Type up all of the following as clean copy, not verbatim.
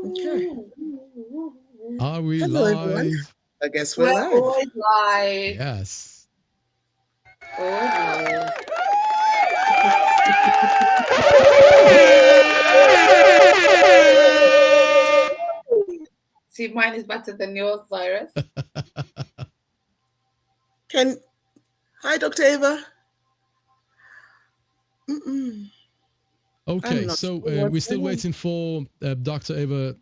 Okay. Are we Hello, everyone. live? I guess we're We're live. always live. Yes. Always live. See, mine is better than yours, Cyrus. Hi, Dr. Ava. I'm Okay, not so sure what's we're still going on. waiting for Dr. Ava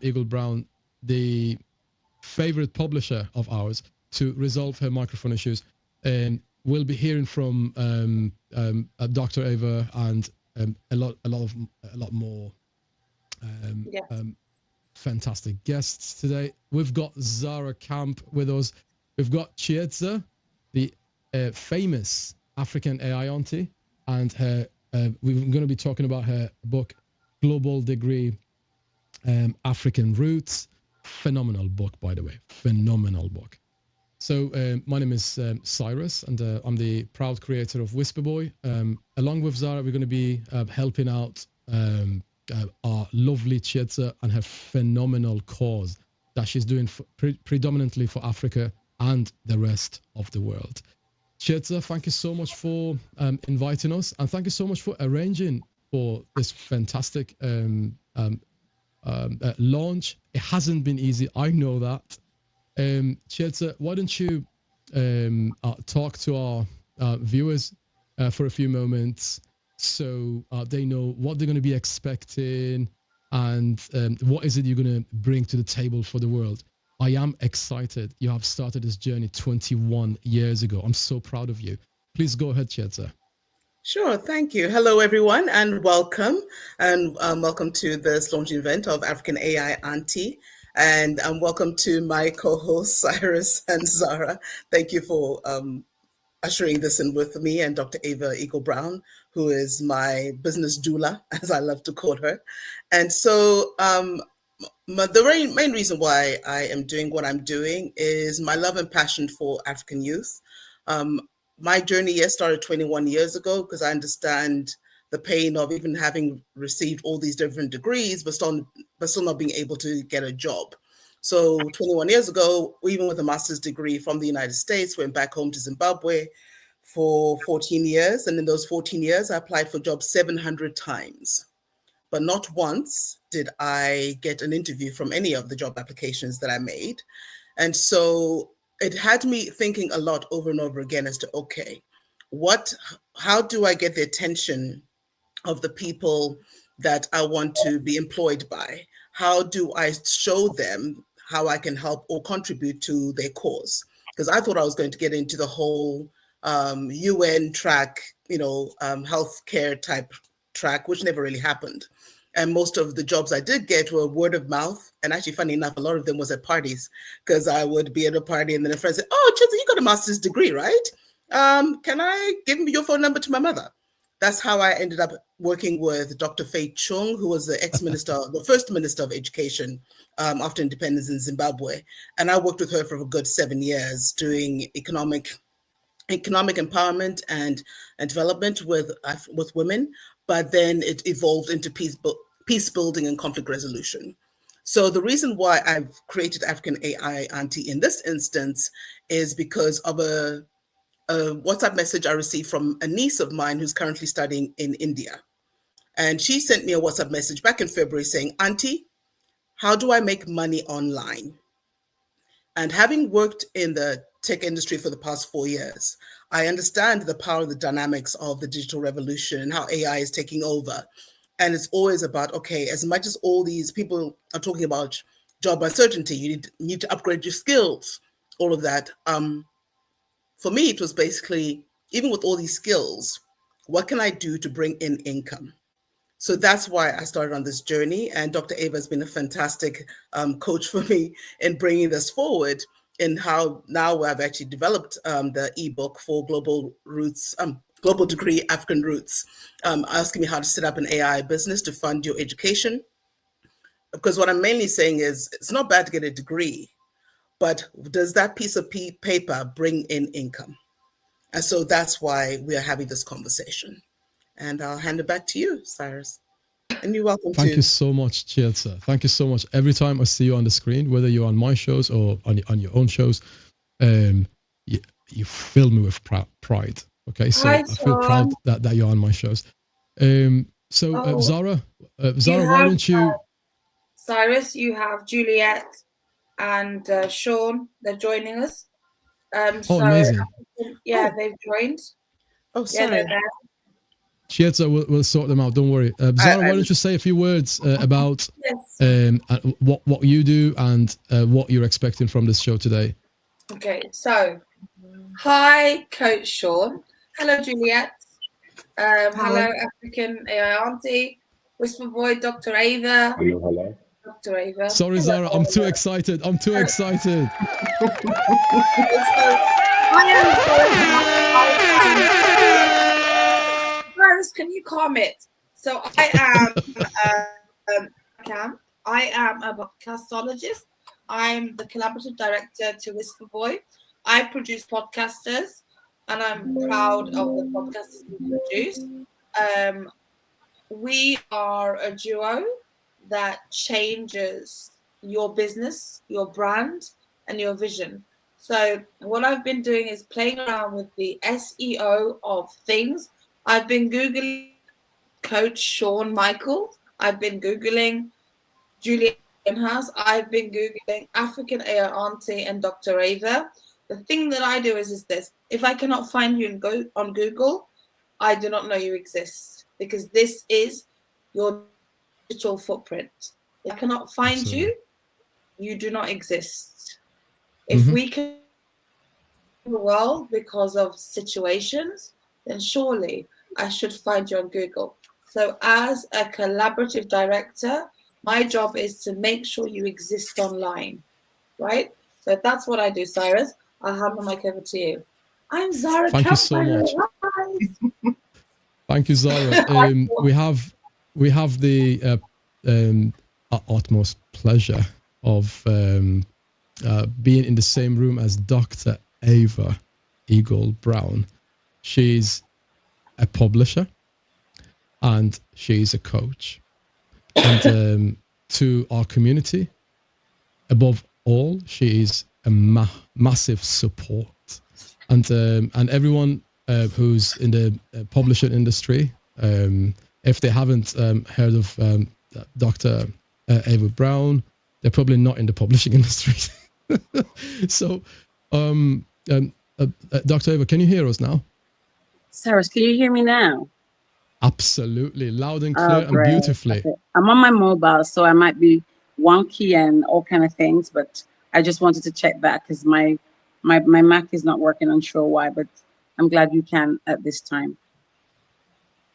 Eagle Brown, the favorite publisher of ours, to resolve her microphone issues. And we'll be hearing from Dr. Ava and a lot more Yes. fantastic guests today. We've got Zara Camp with us. We've got Chiyedza, the famous African AI auntie, and her. We're going to be talking about her book, Global Degree, African Roots. Phenomenal book, by the way. Phenomenal book. So my name is Cyrus, and I'm the proud creator of Whisperboy. Along with Zara, we're going to be helping out our lovely Chiyedza and her phenomenal cause that she's doing predominantly for Africa and the rest of the world. Chiyedza, thank you so much for inviting us, and thank you so much for arranging for this fantastic launch. It hasn't been easy, I know that. Chiyedza, why don't you talk to our viewers for a few moments so they know what they're going to be expecting and what is it you're going to bring to the table for the world. I am excited. You have started this journey 21 years ago. I'm so proud of you. Please go ahead, Chiyedza. Sure, thank you. Hello, everyone, and welcome. And welcome to this launch event of African AI Auntie. And welcome to my co-hosts, Cyrus and Zara. Thank you for ushering this in with me and Dr. Ava Eagle Brown, who is my business doula, as I love to call her. And so the main reason why I am doing what I'm doing is my love and passion for African youth. My journey started 21 years ago because I understand the pain of even having received all these different degrees, but still not being able to get a job. So 21 years ago, even with a master's degree from the United States, went back home to Zimbabwe for 14 years. And in those 14 years, I applied for jobs 700 times. But not once did I get an interview from any of the job applications that I made. And so it had me thinking a lot over and over again as to, okay, how do I get the attention of the people that I want to be employed by? How do I show them how I can help or contribute to their cause? Because I thought I was going to get into the whole UN track, healthcare type track, which never really happened. And most of the jobs I did get were word of mouth. And actually, funny enough, a lot of them was at parties because I would be at a party and then a friend said, "Oh, Chiyedza, you got a master's degree, right? Can I give your phone number to my mother?" That's how I ended up working with Dr. Faye Chung, who was the ex-minister, the first minister of education after independence in Zimbabwe. And I worked with her for a good 7 years doing economic empowerment and development with women, but then it evolved into peace building and conflict resolution. So the reason why I've created African AI Auntie in this instance is because of a WhatsApp message I received from a niece of mine who's currently studying in India. And she sent me a WhatsApp message back in February saying, "Auntie, how do I make money online?" And having worked in the tech industry for the past 4 years, I understand the power of the dynamics of the digital revolution and how AI is taking over. And it's always about, okay, as much as all these people are talking about job uncertainty, you need to upgrade your skills, all of that. For me, it was basically, even with all these skills, what can I do to bring in income? So that's why I started on this journey. And Dr. Ava has been a fantastic coach for me in bringing this forward, in how now I've actually developed the ebook for Global Roots, Global Degree African Roots, asking me how to set up an AI business to fund your education. Because what I'm mainly saying is it's not bad to get a degree, but does that piece of paper bring in income? And so that's why we are having this conversation. And I'll hand it back to you, Cyrus. And you're welcome Thank to. you so much, Chiyedza. Thank you so much. Every time I see you on the screen, whether you're on my shows or on your own shows, you fill me with pride. Okay, so Hi, I feel proud Shawn. that you're on my shows. Zara, You why have don't you? Cyrus, you have Juliet and Shawn. They're joining us. Oh, amazing. Yeah, Oh. they've joined. Oh, Yeah, they're sorry. there. Chiyedza, we'll sort them out. Don't worry. Zara, why don't you say a few words about Yes. what you do and what you're expecting from this show today? Okay, so hi, Coach Shawn. Hello, Juliet. Hello, African AI Auntie, Whisperboy, Dr. Ava. Hello. Dr. Ava. Sorry, Hello. Zara, I'm too excited. I'm too excited. Cyrus, can you calm it? So I am a podcastologist. I'm the collaborative director to Whisperboy. I produce podcasters, and I'm proud of the podcasters we produce. We are a duo that changes your business, your brand, and your vision. So what I've been doing is playing around with the SEO of things. I've been Googling Coach Shawn Michael. I've been Googling Juliet House. I've been Googling African AI Auntie and Dr. Ava. The thing that I do is this. If I cannot find you on Google, I do not know you exist, because this is your digital footprint. If I cannot find Absolutely. you do not exist. If we can the world because of situations, then surely I should find you on Google. So as a collaborative director, my job is to make sure you exist online, right? So that's what I do, Cyrus. I'll hand the mic over to you. I'm Zara. Thank you so much. Thank you, Zara. we have the utmost pleasure of being in the same room as Dr. Ava Eagle Brown. She's a publisher and she's a coach. And to our community, above all, she is a massive support. And everyone who's in the publishing industry, if they haven't heard of Dr. Ava Brown, they're probably not in the publishing industry. So, Dr. Ava, can you hear us now? Cyrus, can you hear me now? Absolutely, loud and clear and beautifully. Okay. I'm on my mobile, so I might be wonky and all kind of things, but I just wanted to check that because my Mac is not working. Unsure why, but I'm glad you can at this time.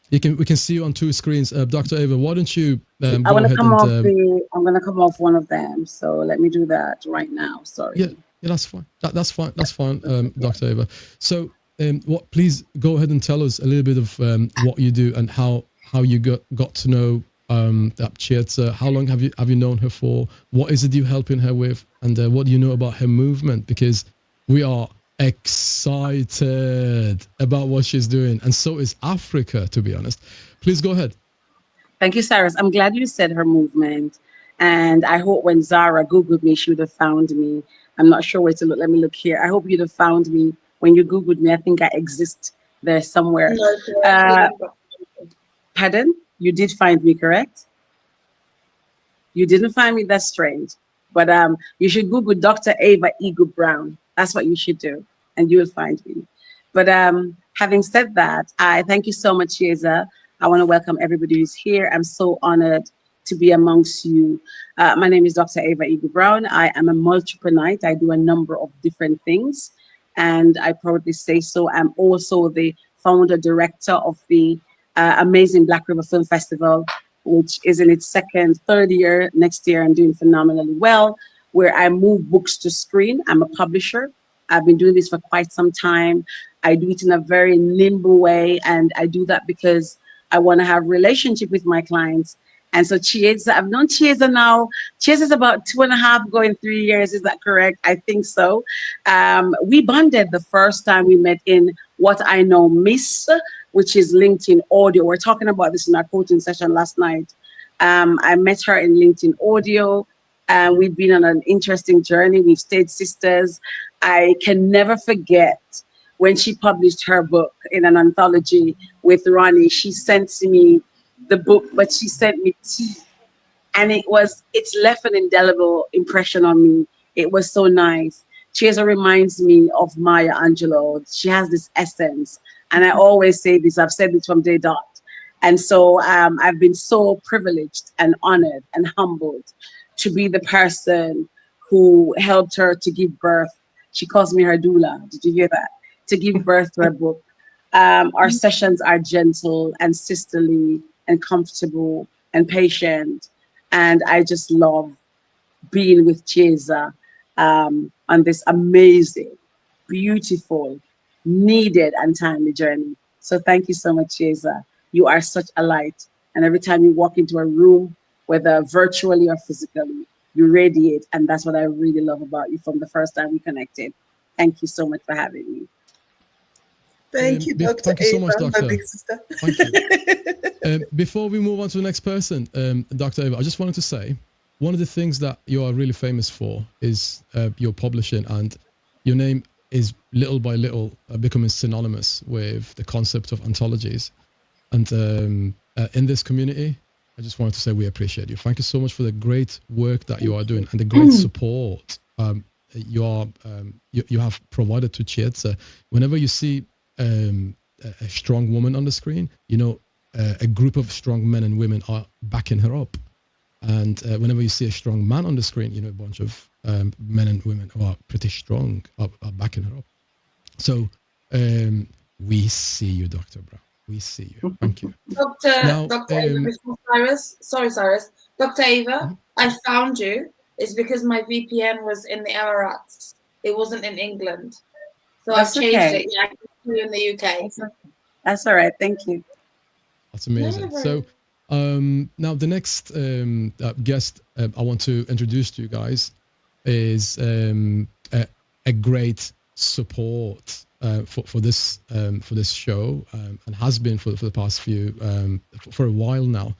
We can see you on two screens, Dr. Ava. Why don't you go ahead I'm gonna come off one of them. So let me do that right now. Sorry. Yeah, that's fine. That's fine. That's fine, Dr. Ava. So, please go ahead and tell us a little bit of what you do and how you got to know Chiyedza. How long have you known her for? What is it you're helping her with? And what do you know about her movement? Because we are excited about what she's doing, and so is Africa, to be honest. Please go ahead. Thank you, Cyrus. I'm glad you said her movement, and I hope when Zara Googled me, she would have found me. I'm not sure where to look. Let me look here. I hope you'd have found me when you Googled me. I think I exist there somewhere. Pardon? You did find me, correct? You didn't find me? That's strange. But you should Google Dr. Ava Eagle Brown. That's what you should do, and you will find me. But having said that, I thank you so much, Chiyedza. I want to welcome everybody who's here. I'm so honored to be amongst you. My name is Dr. Ava Eagle Brown. I am a multipreneur. I do a number of different things, and I proudly say so. I'm also the founder director of the amazing Black River Film Festival, which is in its third year. Next year, I'm doing phenomenally well, where I move books to screen. I'm a publisher. I've been doing this for quite some time. I do it in a very nimble way, and I do that because I want to have relationship with my clients. And so Chiyedza, I've known Chiyedza now. Chiyedza's about 2.5 going 3 years. Is that correct? I think so. We bonded the first time we met in What I Know Miss, which is LinkedIn audio. We're talking about this in our coaching session last night. I met her in LinkedIn Audio. We've been on an interesting journey. We've stayed sisters. I can never forget when she published her book in an anthology with Ronnie. She sent me the book, but she sent me tea. And it's left an indelible impression on me. It was so nice. Chiyedza reminds me of Maya Angelou. She has this essence. And I always say this, I've said this from day dot. And so I've been so privileged and honored and humbled to be the person who helped her to give birth. She calls me her doula. Did you hear that? To give birth to her book. Our sessions are gentle and sisterly and comfortable and patient. And I just love being with Chiyedza on this amazing, beautiful, needed and timely journey. So thank you so much, Chiyedza. You are such a light. And every time you walk into a room, whether virtually or physically, you radiate. And that's what I really love about you from the first time we connected. Thank you so much for having me. Thank you, Dr. Thank you so much, Ava, Doctor. my big sister. Thank you. Before we move on to the next person, Dr. Ava, I just wanted to say, one of the things that you are really famous for is your publishing, and your name is little by little becoming synonymous with the concept of anthologies. And in this community, I just wanted to say we appreciate you. Thank you so much for the great work that you are doing and the great support you have provided to Chiyedza. Whenever you see a strong woman on the screen, you know, a group of strong men and women are backing her up. And whenever you see a strong man on the screen, you know, a bunch of men and women who are pretty strong are backing her up. So we see you, Dr. Brown. We see you. Thank you. Dr. Ava, before Cyrus, Cyrus. Dr. Ava, I found you. It's because my VPN was in the Emirates. It wasn't in England. So I've changed it. Yeah, I can see you in the UK. That's all right. Thank you. That's amazing. So now the next guest I want to introduce to you guys is a great support for this show and has been for the past for a while now.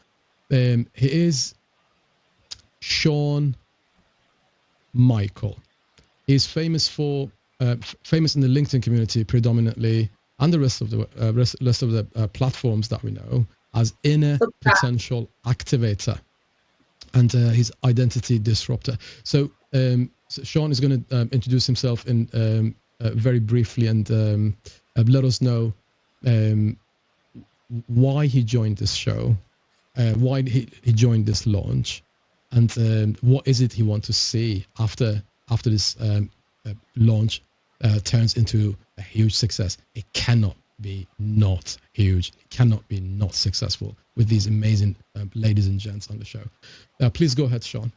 He is Shawn Michael. He's famous famous in the LinkedIn community predominantly, and the rest of the platforms that we know, as Inner Potential Activator, and his Identity Disruptor. So Shawn is going to introduce himself in very briefly and let us know why he joined this show, why he joined this launch, and what is it he wants to see after this launch turns into a huge success. It cannot be not huge. It cannot be not successful with these amazing ladies and gents on the show. Please go ahead, Shawn.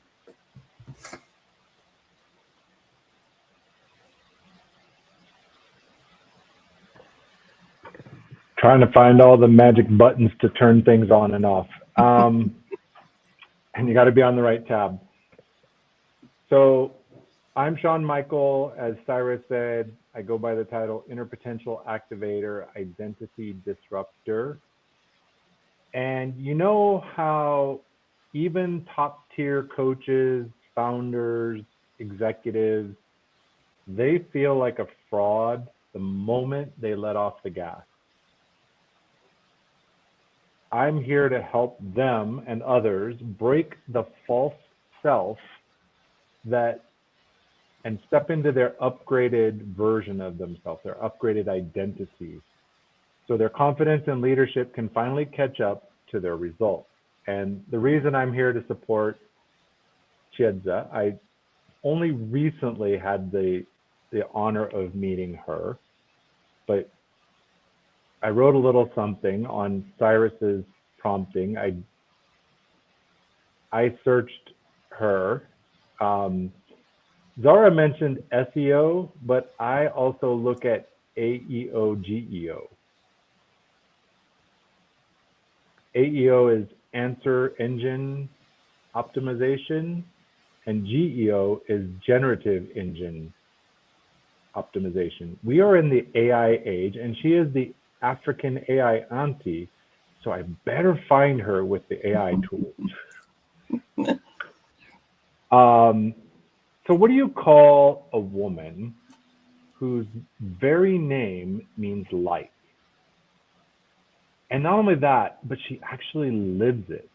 Trying to find all the magic buttons to turn things on and off. And you got to be on the right tab. So I'm Shawn Michael. As Cyrus said, I go by the title Inner Potential Activator, Identity Disruptor. And you know how even top tier coaches, founders, executives, they feel like a fraud the moment they let off the gas. I'm here to help them and others break the false self and step into their upgraded version of themselves, their upgraded identity, so their confidence and leadership can finally catch up to their results. And the reason I'm here to support Chiyedza, I only recently had the honor of meeting her, but I wrote a little something on Cyrus's prompting. I searched her. Zara mentioned SEO, but I also look at AEO, GEO. AEO is answer engine optimization, and GEO is generative engine optimization. We are in the AI age, and she is the African AI auntie, so I better find her with the AI tools. So what do you call a woman whose very name means light? And not only that, but she actually lives it.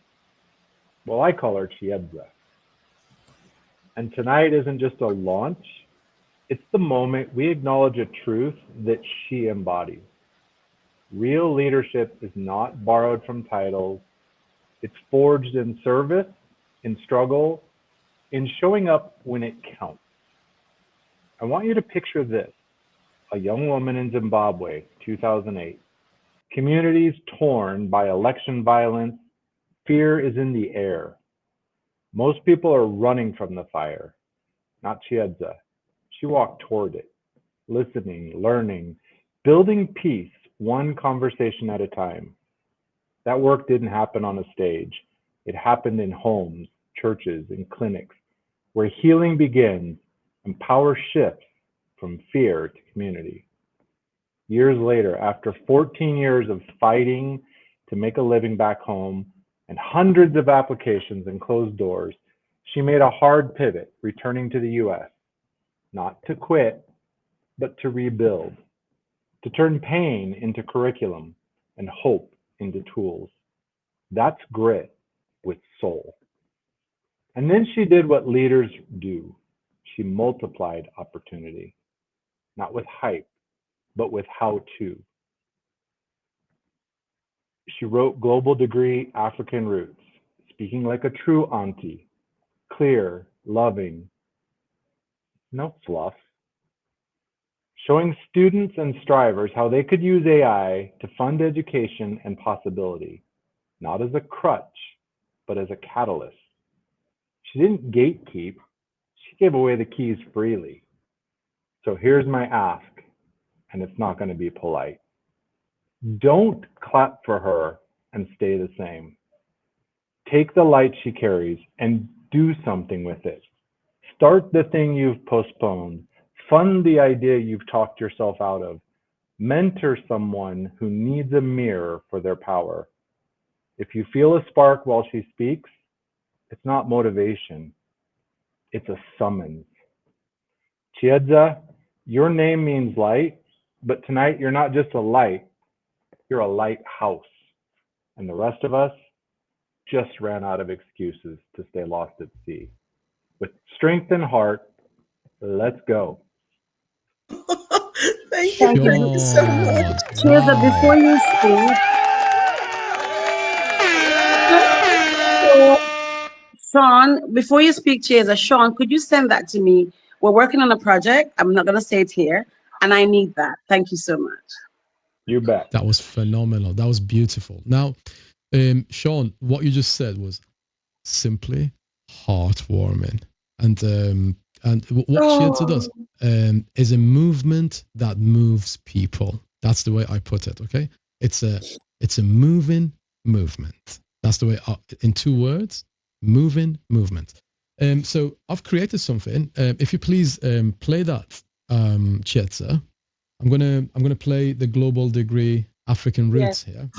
Well, I call her Chiyedza. And tonight isn't just a launch, it's the moment we acknowledge a truth that she embodies. Real leadership is not borrowed from titles. It's forged in service, in struggle, in showing up when it counts. I want you to picture this: a young woman in Zimbabwe, 2008. Communities torn by election violence. Fear is in the air. Most people are running from the fire. Not Chiyedza. She walked toward it, listening, learning, building peace one conversation at a time. That work didn't happen on a stage. It happened in homes, churches, and clinics, where healing begins and power shifts from fear to community. Years later, after 14 years of fighting to make a living back home and hundreds of applications and closed doors, she made a hard pivot, returning to the US, not to quit, but to rebuild, to turn pain into curriculum and hope into tools. That's grit with soul. And then she did what leaders do. She multiplied opportunity, not with hype, but with how to. She wrote Global Degree African Roots, speaking like a true auntie, clear, loving, no fluff, showing students and strivers how they could use AI to fund education and possibility, not as a crutch, but as a catalyst. She didn't gatekeep, she gave away the keys freely. So here's my ask, and it's not going to be polite. Don't clap for her and stay the same. Take the light she carries and do something with it. Start the thing you've postponed. Fund the idea you've talked yourself out of. Mentor someone who needs a mirror for their power. If you feel a spark while she speaks, it's not motivation. It's a summons. Chiyedza, your name means light, but tonight you're not just a light, you're a lighthouse. And the rest of us just ran out of excuses to stay lost at sea. With strength and heart, let's go. Thank you. Thank you so much. Chiyedza, before you speak, Shawn, before you speak, Chiyedza, Shawn, could you send that to me? We're working on a project. I'm not going to say it here, and I need that. Thank you so much. You bet. That was phenomenal. That was beautiful. Now, Shawn, what you just said was simply heartwarming. And what Chiyedza does is a movement that moves people. That's the way I put it. Okay, it's a moving movement. That's the way. In 2 words, moving movement. So I've created something. If you please play that, Chiyedza. I'm gonna play the Global Degree African Roots here.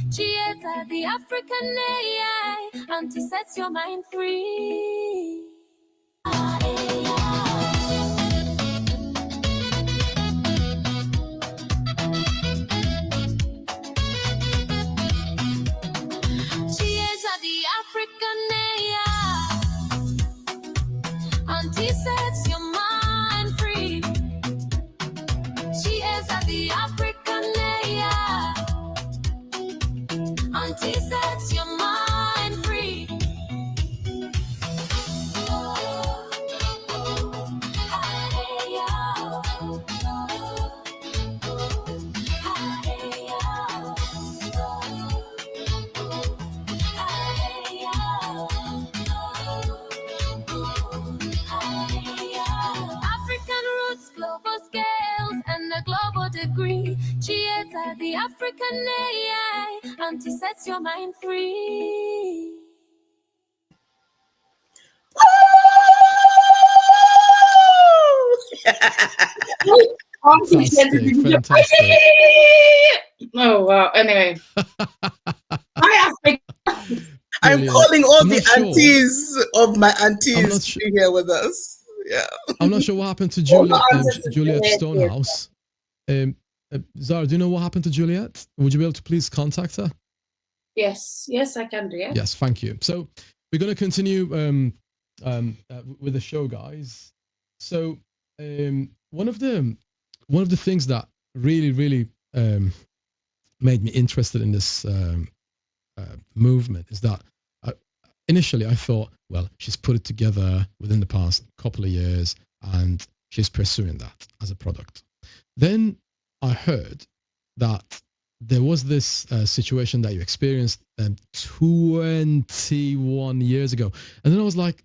Chiyedza, the African AI, sets your mind free. Chiyedza, the African AI, sets your mind free. Chiyedza, the African AI, sets your mind free. African roots, global scales, and a global degree. agree. Chiyedza, the African AI, auntie sets your mind free. Fantastic. Oh wow. Anyway. Hi, Africa. I'm Brilliant. calling all I'm the not sure. aunties of my I'm aunties not to su- be here with us. Yeah. I'm not sure what happened to All the Juliet, answers to Juliet Juliet, Stonehouse. Zara, do you know what happened to Juliet? Would you be able to please contact her? Yes, I can do. Yeah. Yes, thank you. So we're going to continue with the show, guys. So one of the things that really made me interested in this movement is that initially I thought, well, she's put it together within the past couple of years and she's pursuing that as a product. Then I heard that there was this situation that you experienced 21 years ago. And then I was like,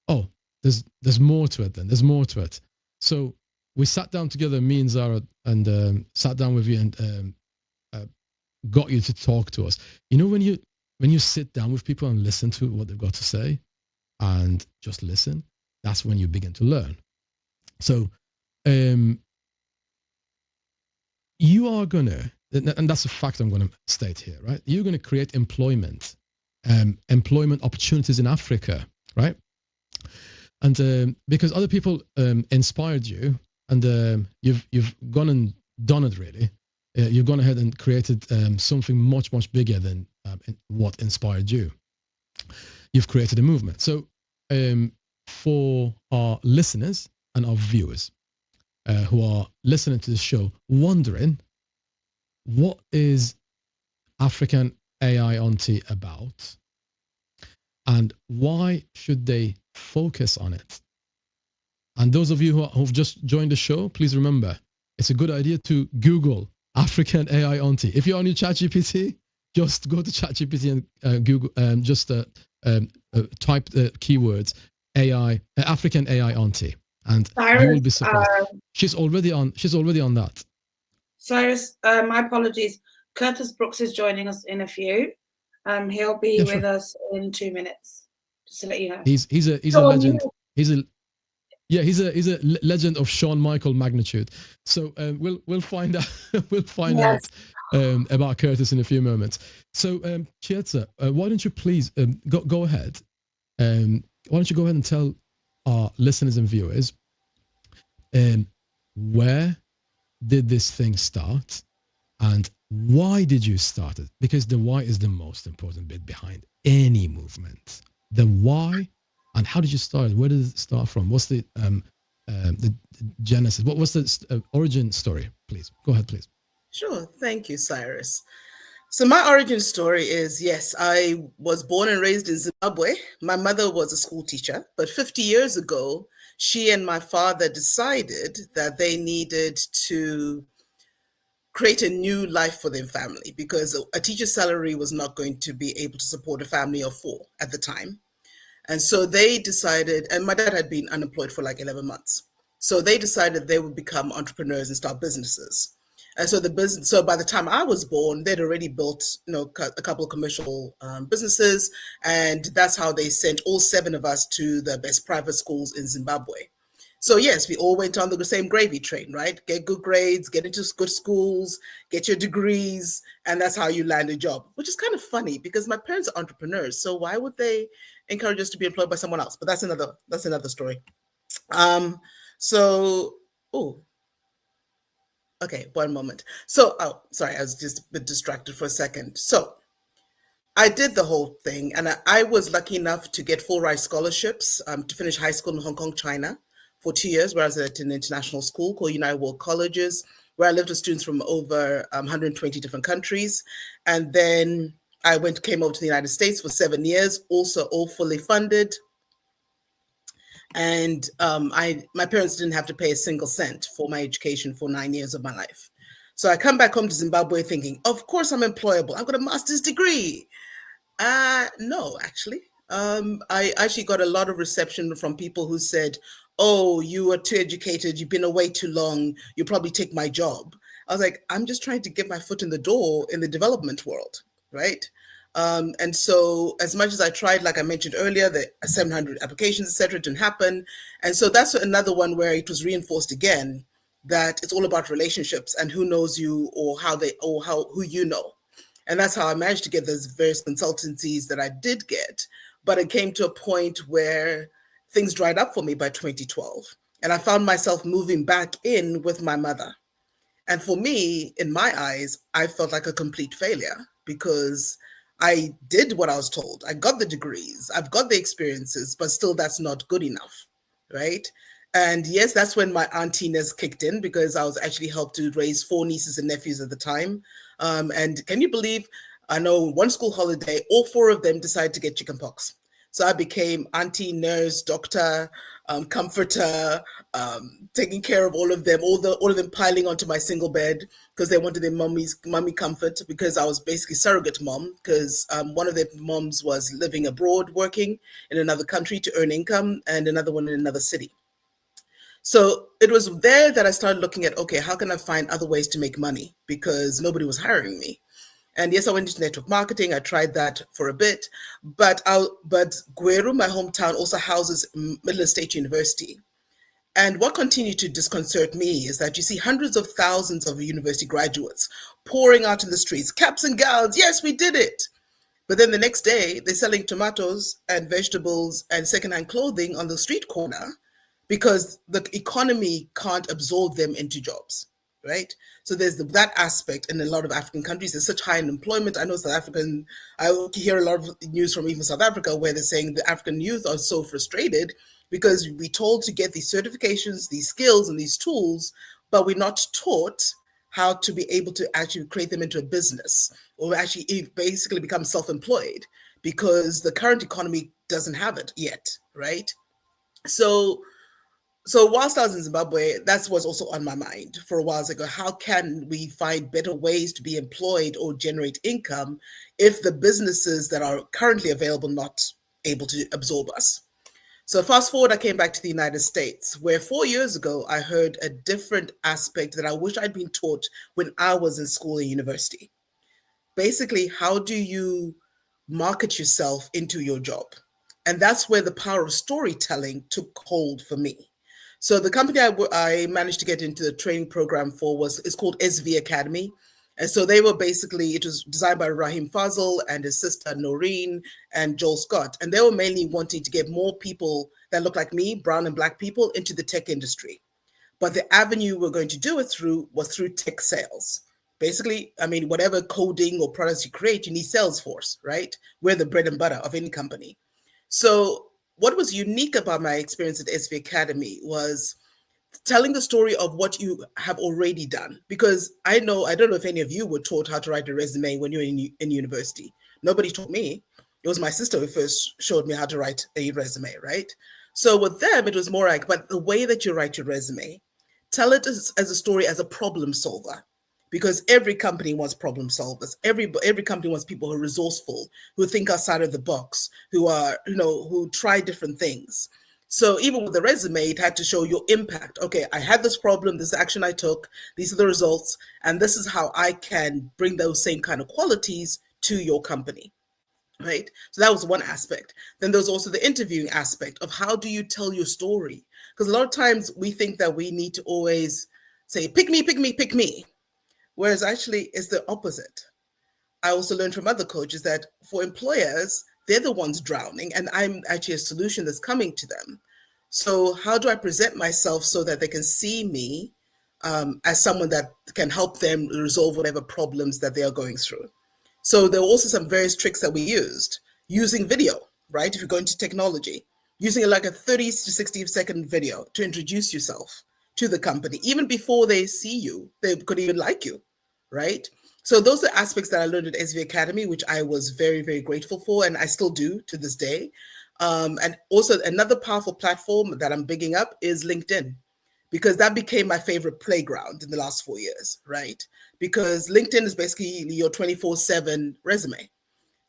oh, there's more to it then. There's more to it. So we sat down together, me and Zara, and sat down with you and got you to talk to us. You know, when you sit down with people and listen to what they've got to say and just listen, that's when you begin to learn. So you are gonna, and that's a fact I'm gonna state here, right? You're gonna create employment opportunities in Africa, right? And because other people inspired you, and you've gone and done it really. You've gone ahead and created something much bigger than what inspired you. You've created a movement. So for our listeners and our viewers who are listening to the show, wondering what is African AI Auntie about, and why should they focus on it? And those of you who've just joined the show, please remember, it's a good idea to Google African AI Auntie. If you're on your ChatGPT, just go to ChatGPT and Google, type the keywords AI African AI Auntie, and Cyrus, you will be surprised. She's already on that. Cyrus, my apologies. Curtis Brooks is joining us in a few. He'll be with us in 2 minutes. Just to let you know. He's a legend. He's a legend of Shawn Michael magnitude. So we'll find out out about Curtis in a few moments. So Chiyedza, why don't you please go ahead? Why don't you go ahead and tell our listeners and viewers where did this thing start, and why did you start it? Because the why is the most important bit behind any movement. The why. And how did you start? Where did it start from? What's the genesis? What was the origin story? Please go ahead, please. Sure. Thank you, Cyrus. So my origin story is, yes, I was born and raised in Zimbabwe. My mother was a school teacher, but 50 years ago, she and my father decided that they needed to create a new life for their family because a teacher's salary was not going to be able to support a family of 4 at the time. And so they decided, and my dad had been unemployed for like 11 months. So they decided they would become entrepreneurs and start businesses. And so so by the time I was born, they'd already built, a couple of commercial businesses. And that's how they sent all 7 of us to the best private schools in Zimbabwe. So yes, we all went on the same gravy train, right? Get good grades, get into good schools, get your degrees, and that's how you land a job, which is kind of funny because my parents are entrepreneurs. So why would they encourage us to be employed by someone else? But that's another story. Okay, one moment. So, sorry, I was just a bit distracted for a second. So I did the whole thing, and I was lucky enough to get full ride scholarships to finish high school in Hong Kong, China for 2 years, where I was at an international school called United World Colleges, where I lived with students from over 120 different countries. And then I came over to the United States for 7 years, also all fully funded. And my parents didn't have to pay a single cent for my education for 9 years of my life. So I come back home to Zimbabwe thinking, of course I'm employable. I've got a master's degree. No, actually. I actually got a lot of reception from people who said, oh, you are too educated. You've been away too long. You'll probably take my job. I was like, I'm just trying to get my foot in the door in the development world, right? And so as much as I tried, like I mentioned earlier, the 700 applications, etc., didn't happen. And so that's another one where it was reinforced again that it's all about relationships and who knows you or who you know. And that's how I managed to get those various consultancies that I did get. But it came to a point where things dried up for me by 2012. And I found myself moving back in with my mother. And for me, in my eyes, I felt like a complete failure because I did what I was told. I got the degrees, I've got the experiences, but still that's not good enough, right? And yes, that's when my auntiness kicked in because I was actually helped to raise 4 nieces and nephews at the time. And can you believe, I know one school holiday, all 4 of them decided to get chickenpox. So I became auntie, nurse, doctor, comforter, taking care of all of them, all of them piling onto my single bed because they wanted their mummy comfort because I was basically surrogate mom because one of their moms was living abroad, working in another country to earn income, and another one in another city. So it was there that I started looking at, okay, how can I find other ways to make money because nobody was hiring me. And yes, I went into network marketing. I tried that for a bit, but Gweru, my hometown, also houses Midland State University. And what continued to disconcert me is that you see hundreds of thousands of university graduates pouring out in the streets, caps and gowns. Yes, we did it. But then the next day, they're selling tomatoes and vegetables and secondhand clothing on the street corner because the economy can't absorb them into jobs, right? So there's that aspect in a lot of African countries. There's such high unemployment. I know I hear a lot of news from even South Africa where they're saying the African youth are so frustrated because we're told to get these certifications, these skills, and these tools, but we're not taught how to be able to actually create them into a business or actually basically become self-employed because the current economy doesn't have it yet, right? So whilst I was in Zimbabwe, that was also on my mind for a while ago. How can we find better ways to be employed or generate income if the businesses that are currently available not able to absorb us? So fast forward, I came back to the United States, where 4 years ago, I heard a different aspect that I wish I'd been taught when I was in school and university. Basically, how do you market yourself into your job? And that's where the power of storytelling took hold for me. So the company I managed to get into the training program for is called SV Academy. And so they were basically, it was designed by Raheem Fazal and his sister Noreen and Joel Scott. And they were mainly wanting to get more people that look like me, brown and black people, into the tech industry. But the avenue we're going to do it through was through tech sales. Basically, I mean, whatever coding or products you create, you need sales force, right? We're the bread and butter of any company. So what was unique about my experience at SV Academy was telling the story of what you have already done. Because I don't know if any of you were taught how to write a resume when you were in university. Nobody taught me. It was my sister who first showed me how to write a resume, right? So with them, it was more like, but the way that you write your resume, tell it as a story, as a problem solver. Because every company wants problem solvers. Every company wants people who are resourceful, who think outside of the box, who try different things. So even with the resume, it had to show your impact. Okay, I had this problem, this action I took, these are the results, and this is how I can bring those same kind of qualities to your company, right? So that was one aspect. Then there's also the interviewing aspect of how do you tell your story? Because a lot of times we think that we need to always say, pick me, pick me, pick me. Whereas actually it's the opposite. I also learned from other coaches that for employers, they're the ones drowning and I'm actually a solution that's coming to them. So how do I present myself so that they can see me as someone that can help them resolve whatever problems that they are going through? So there were also some various tricks that we used. Using video, right? If you're going to technology, using like a 30 to 60-second video to introduce yourself to the company. Even before they see you, they could even like you, right? So those are aspects that I learned at SV Academy, which I was very, very grateful for, and I still do to this day. And also another powerful platform that I'm bigging up is LinkedIn, because that became my favorite playground in the last 4 years, right? Because LinkedIn is basically your 24/7 resume.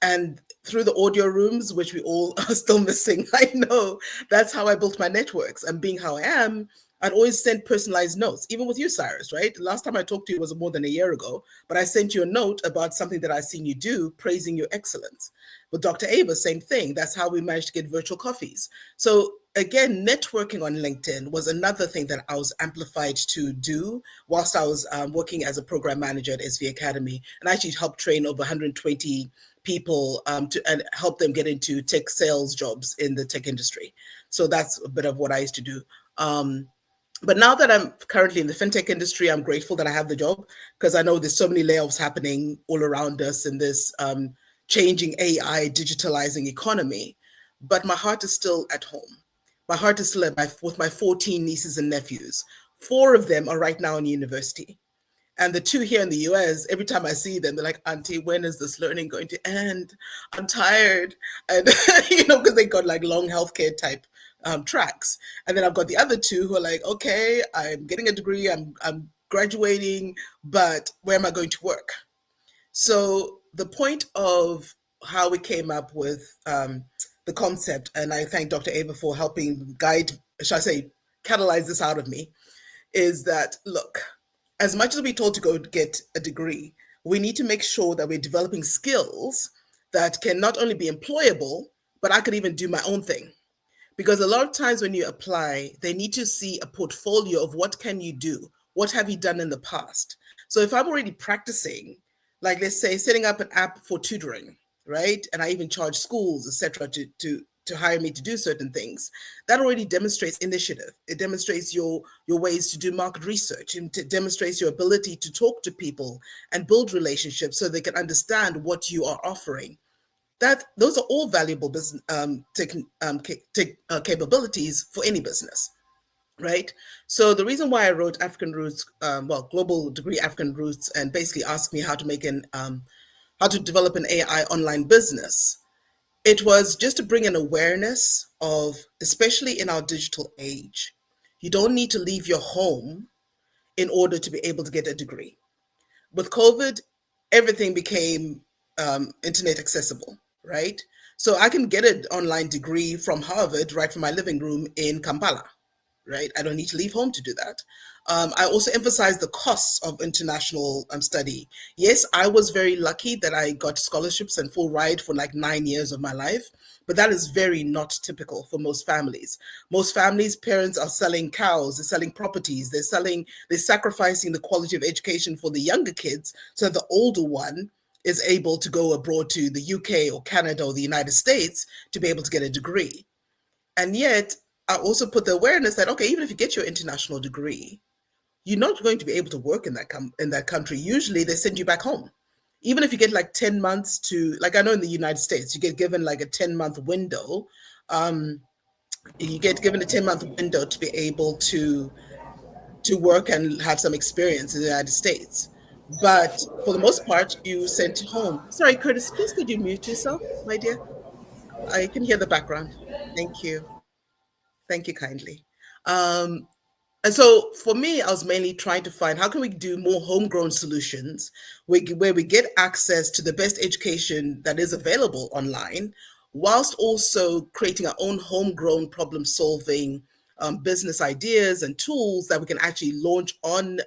And through the audio rooms, which we all are still missing, I know, that's how I built my networks. And being how I am, I'd always send personalized notes, even with you, Cyrus, right? The last time I talked to you was more than a year ago, but I sent you a note about something that I seen you do, praising your excellence. With Dr. Ava, same thing. That's how we managed to get virtual coffees. So again, networking on LinkedIn was another thing that I was amplified to do whilst I was working as a program manager at SV Academy, and I actually helped train over 120 people and help them get into tech sales jobs in the tech industry. So that's a bit of what I used to do. But now that I'm currently in the fintech industry, I'm grateful that I have the job, because I know there's so many layoffs happening all around us in this changing AI, digitalizing economy. But my heart is still at home. My heart is still with my 14 nieces and nephews. 4 of them are right now in university. And the 2 here in the US, every time I see them, they're like, Auntie, when is this learning going to end? I'm tired. And, because they got like long healthcare type tracks. And then I've got the other 2 who are like, okay, I'm getting a degree, I'm graduating, but where am I going to work? So the point of how we came up with the concept, and I thank Dr. Ava for helping guide, shall I say, catalyze this out of me, is that, look, as much as we're told to go get a degree, we need to make sure that we're developing skills that can not only be employable, but I could even do my own thing. Because a lot of times when you apply, they need to see a portfolio of what can you do? What have you done in the past? So if I'm already practicing, like let's say setting up an app for tutoring, right? And I even charge schools, etc., to hire me to do certain things. That already demonstrates initiative. It demonstrates your ways to do market research, and it demonstrates your ability to talk to people and build relationships so they can understand what you are offering. Those are all valuable business capabilities for any business, right? So the reason why I wrote African Roots, Global Degree African Roots, and basically asked me how to develop an AI online business, it was just to bring an awareness of, especially in our digital age, you don't need to leave your home in order to be able to get a degree. With COVID, everything became internet accessible, right? So I can get an online degree from Harvard right from my living room in Kampala, right? I don't need to leave home to do that. I also emphasize the costs of international study. Yes, I was very lucky that I got scholarships and full ride for like 9 years of my life, but that is very not typical for most families. Most families, parents are selling cows, they're selling properties, they're sacrificing the quality of education for the younger kids so the older one is able to go abroad to the UK or Canada or the United States to be able to get a degree. And yet, I also put the awareness that, okay, even if you get your international degree, you're not going to be able to work in that country. Usually they send you back home. Even if you get like 10 months to, like I know in the United States, you get given like a 10-month window. You get given a 10-month window to be able to work and have some experience in the United States. But for the most part, you sent home. Sorry, Curtis, please could you mute yourself, my dear? I can hear the background. Thank you. Thank you kindly. And so for me, I was mainly trying to find how can we do more homegrown solutions where we get access to the best education that is available online, whilst also creating our own homegrown problem solving business ideas and tools that we can actually launch on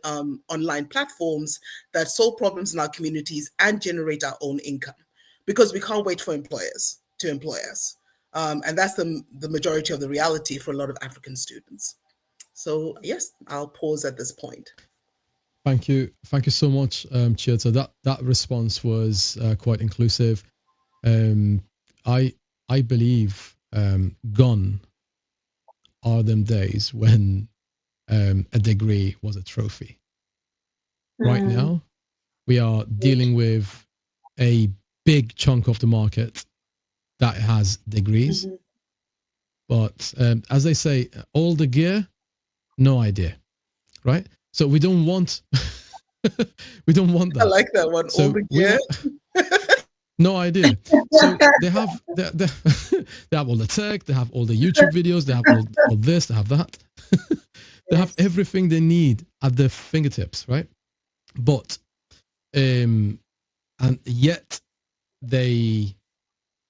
online platforms that solve problems in our communities and generate our own income, because we can't wait for employers to employ us. And that's the majority of the reality for a lot of African students. So yes, I'll pause at this point. Thank you so much, Chiyedza. That response was quite inclusive. I believe gone are them days when a degree was a trophy. Right now, we are dealing with a big chunk of the market that has degrees. But as they say, all the gear, no idea, right? So we don't want that. I like that one. So all the gear. No idea. So they have they have all the tech, they have all the YouTube videos, they have all this, they have that. They have everything they need at their fingertips, right? But and yet they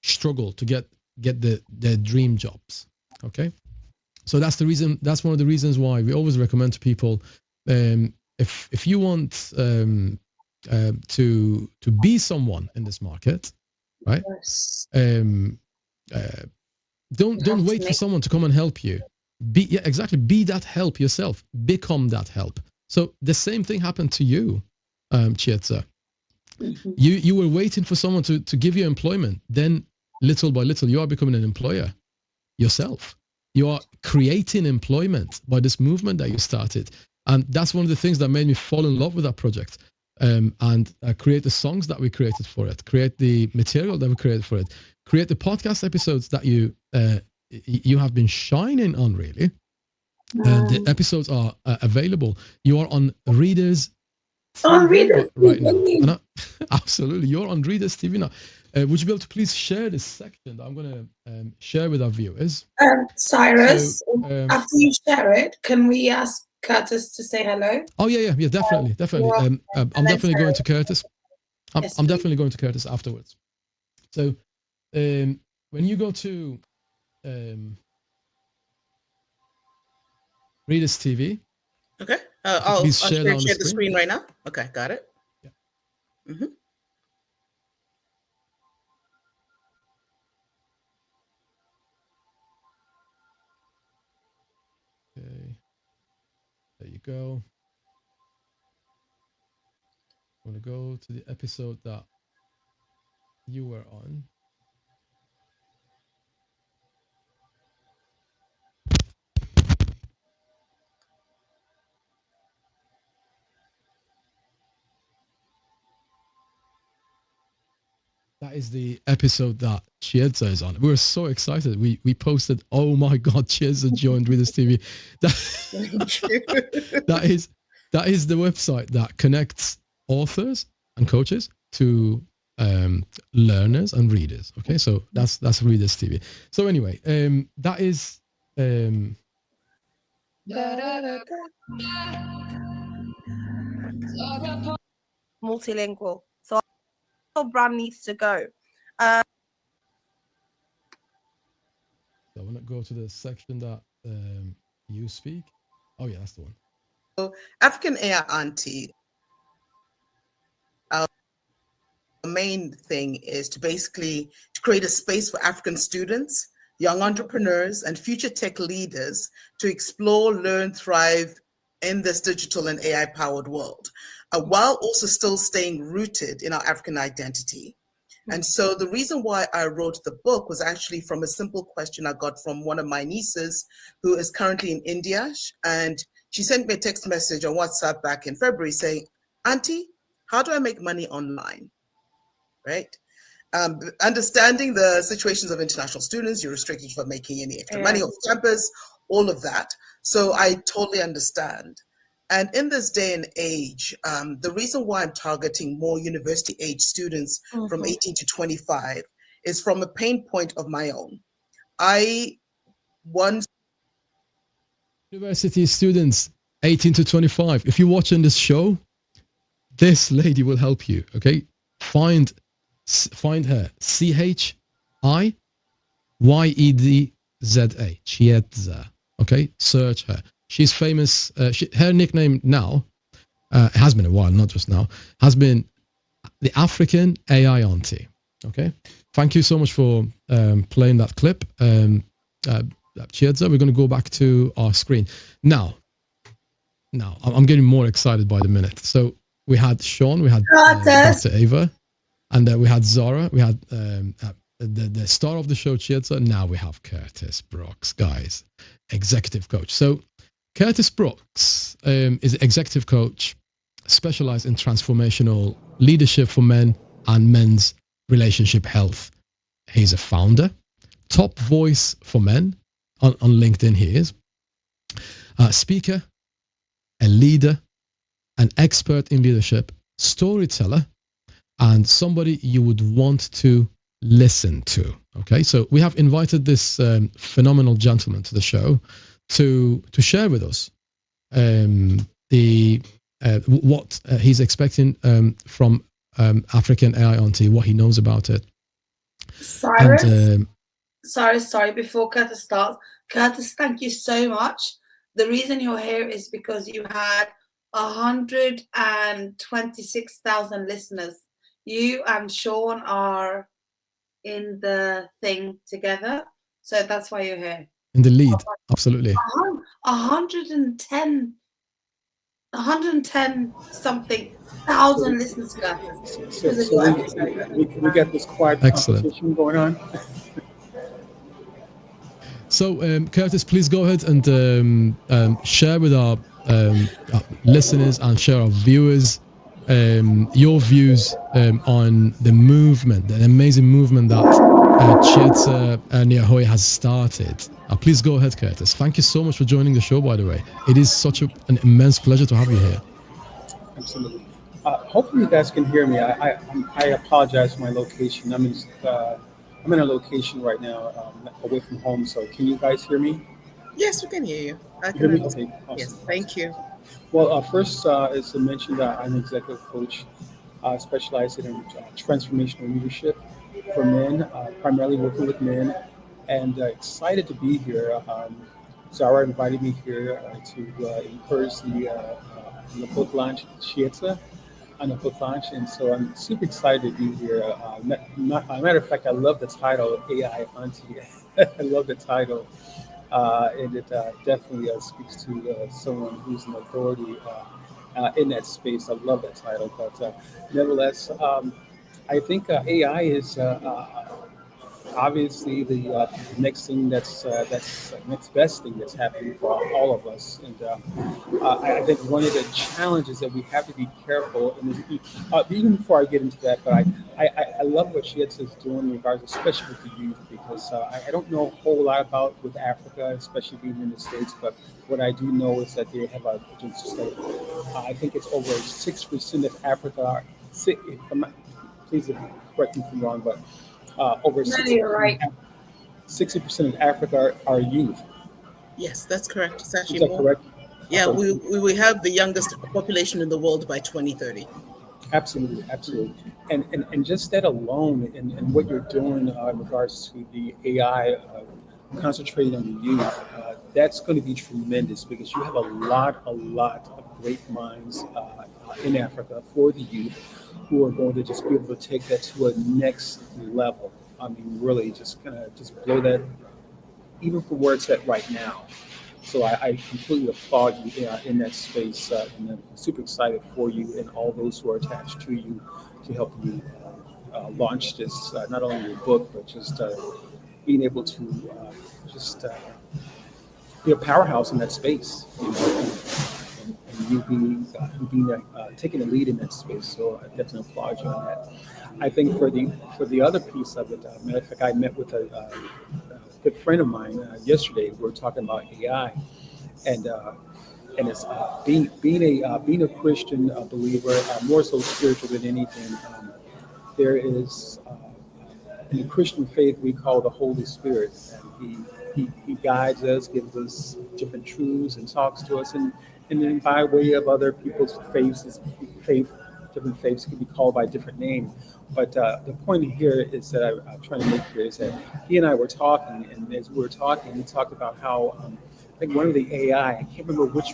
struggle to get their dream jobs. Okay. So that's the reason. That's one of the reasons why we always recommend to people, if you want to be someone in this market, right? Yes. Don't wait for someone to come and help you. Be that help yourself. Become that help. So the same thing happened to you, Chiyedza. Mm-hmm. You were waiting for someone to give you employment. Then little by little, you are becoming an employer yourself. You are creating employment by this movement that you started. And that's one of the things that made me fall in love with that project, and create the songs that we created for it, create the material that we created for it, create the podcast episodes that you have been shining on, really. The episodes are available. You are on Readers TV right now. Absolutely, you're on Readers TV now. Would you be able to please share this section that I'm going to share with our viewers? Cyrus, So, after you share it, can we ask Curtis to say hello? Oh yeah, definitely. I'm definitely going to Curtis. I'm definitely going to Curtis afterwards. So, when you go to Readers TV. Okay. I'll share the screen right now. Okay, got it. Yeah. Mm-hmm. Okay. There you go. I'm going to go to the episode that you were on. That is the episode that Chiyedza is on. We were so excited. We posted, oh my God, Chiyedza joined Readers TV. That is the website that connects authors and coaches to learners and readers. Okay, so that's Readers TV. So anyway, that is multilingual. So our brand needs to go. So I want to go to the section that you speak. Oh yeah, that's the one. So African AI Auntie, our main thing is to basically create a space for African students, young entrepreneurs, and future tech leaders to explore, learn, thrive in this digital and AI-powered world, while also still staying rooted in our African identity. And so the reason why I wrote the book was actually from a simple question I got from one of my nieces who is currently in India. And she sent me a text message on WhatsApp back in February saying, Auntie, how do I make money online? Right? Understanding the situations of international students, you're restricted from making any extra money off campus, all of that. So I totally understand. And in this day and age, the reason why I'm targeting more university age students from 18 to 25 is from a pain point of my own. I want university students 18 to 25. If you're watching this show, this lady will help you. Okay, find her. Chiyedza, Chiyedza. Okay, search her. She's famous. Her nickname now, has been a while, not just now, has been the African AI Auntie. Okay, thank you so much for playing that clip. Chiyedza, we're going to go back to our screen now. I'm getting more excited by the minute. So we had Shawn, we had Dr. Ava, and we had Zara, we had the star of the show, Chiyedza. Now we have Curtis Brooks, guys, executive coach. So Curtis Brooks is an executive coach specialized in transformational leadership for men and men's relationship health. He's a founder, top voice for men on LinkedIn. He is a speaker, a leader, an expert in leadership, storyteller, and somebody you would want to listen to. Okay, so we have invited this phenomenal gentleman to the show to share with us what he's expecting from African AI Auntie, what he knows about it. Cyrus, And, sorry, before Curtis starts, Curtis, thank you so much. The reason you're here is because you had 126,000 listeners. You and Shawn are in the thing together, so that's why you're here. In the lead, absolutely. 110 something thousand listeners, Curtis. We got this quiet competition going on. So, Curtis, please go ahead and share with our listeners and share our viewers your views on the movement, the amazing movement that Chiyedza Nyahuye has started. Please go ahead, Curtis. Thank you so much for joining the show, by the way. It is such an immense pleasure to have you here. Absolutely. Hopefully you guys can hear me. I apologize for my location. I'm in a location right now away from home, so can you guys hear me? Yes, we can hear you. I can hear me? understand. Okay, awesome. Yes, thank you. Well, first, as I mentioned, I'm an executive coach specializing in transformational leadership for men, primarily working with men, and excited to be here. Zara invited me here to encourage the book launch, Chiyedza, on the book launch, and so I'm super excited to be here. Matter of fact, I love the title, AI Auntie. I love the title, and it definitely speaks to someone who's an authority in that space. I love that title, but nevertheless, I think AI is obviously the next thing that's next best thing that's happening for all of us. And I think one of the challenges that we have to be careful, and even before I get into that, but I love what Chiyedza is doing in regards, especially with the youth, because I don't know a whole lot about with Africa, especially being in the States, but what I do know is that they have a I think it's over 6% of Africa. Please correct me if I'm wrong, but over 60% of Africa are youth. Yes, that's correct. It's actually Is that correct? Yeah, we have the youngest population in the world by 2030. Absolutely, absolutely. And just that alone and what you're doing in regards to the AI, concentrating on the youth, that's going to be tremendous because you have a lot of great minds in Africa for the youth who are going to just be able to take that to a next level. I mean, really just kind of just blow that even from where it's at right now. So I completely applaud you in that space, and I'm super excited for you and all those who are attached to you to help you launch this, not only your book, but just being able to just be a powerhouse in that space, you know, and you being taking the lead in that space. So I definitely applaud you on that. I think for the other piece of it, matter of fact, I met with a good friend of mine yesterday. We were talking about AI, and it's being a Christian believer, more so spiritual than anything. There is in the Christian faith we call the Holy Spirit, and he guides us, gives us different truths, and talks to us, and then by way of other people's different faiths can be called by different names. But the point here is that I'm trying to make here is that he and I were talking, and as we were talking, we talked about how I think one of the AI, I can't remember which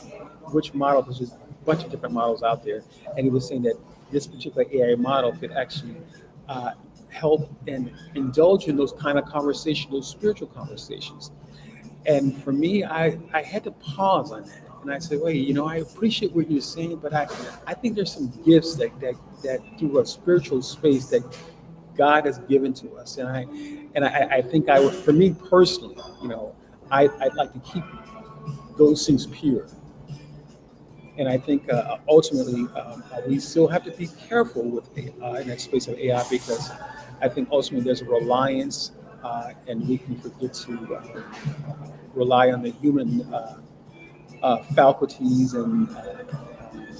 model, because there's a bunch of different models out there, and he was saying that this particular AI model could actually help and indulge in those kind of conversations, those spiritual conversations. And for me, I had to pause on that. And I said, wait, you know, I appreciate what you're saying, but I think there's some gifts that through a spiritual space that God has given to us. And I think I would, for me personally, you know, I'd like to keep those things pure. And I think ultimately we still have to be careful with in that space of AI, because I think ultimately there's a reliance and we can forget to rely on the human faculties and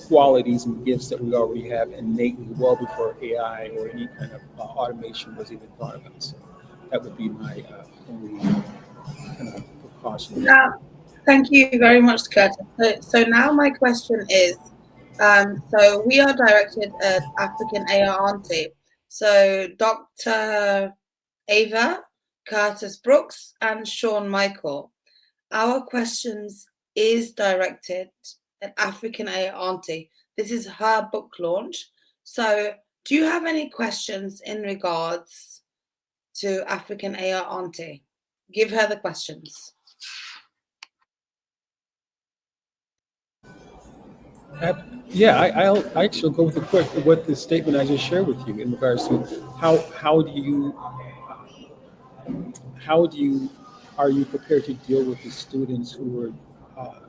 qualities and gifts that we already have innately well before AI or any kind of automation was even thought about. So that would be my only kind of precaution. Now, thank you very much, Curtis. So now my question is, so we are directed at AfricanAIAuntie. So Dr. Ava, Curtis Brooks, and Shawn Michael. our questions is directed at African AI Auntie. This is her book launch. So do you have any questions in regards to African AI Auntie? Give her the questions. Yeah, I actually go with the statement I just shared with you in regards to how do you are you prepared to deal with the students who are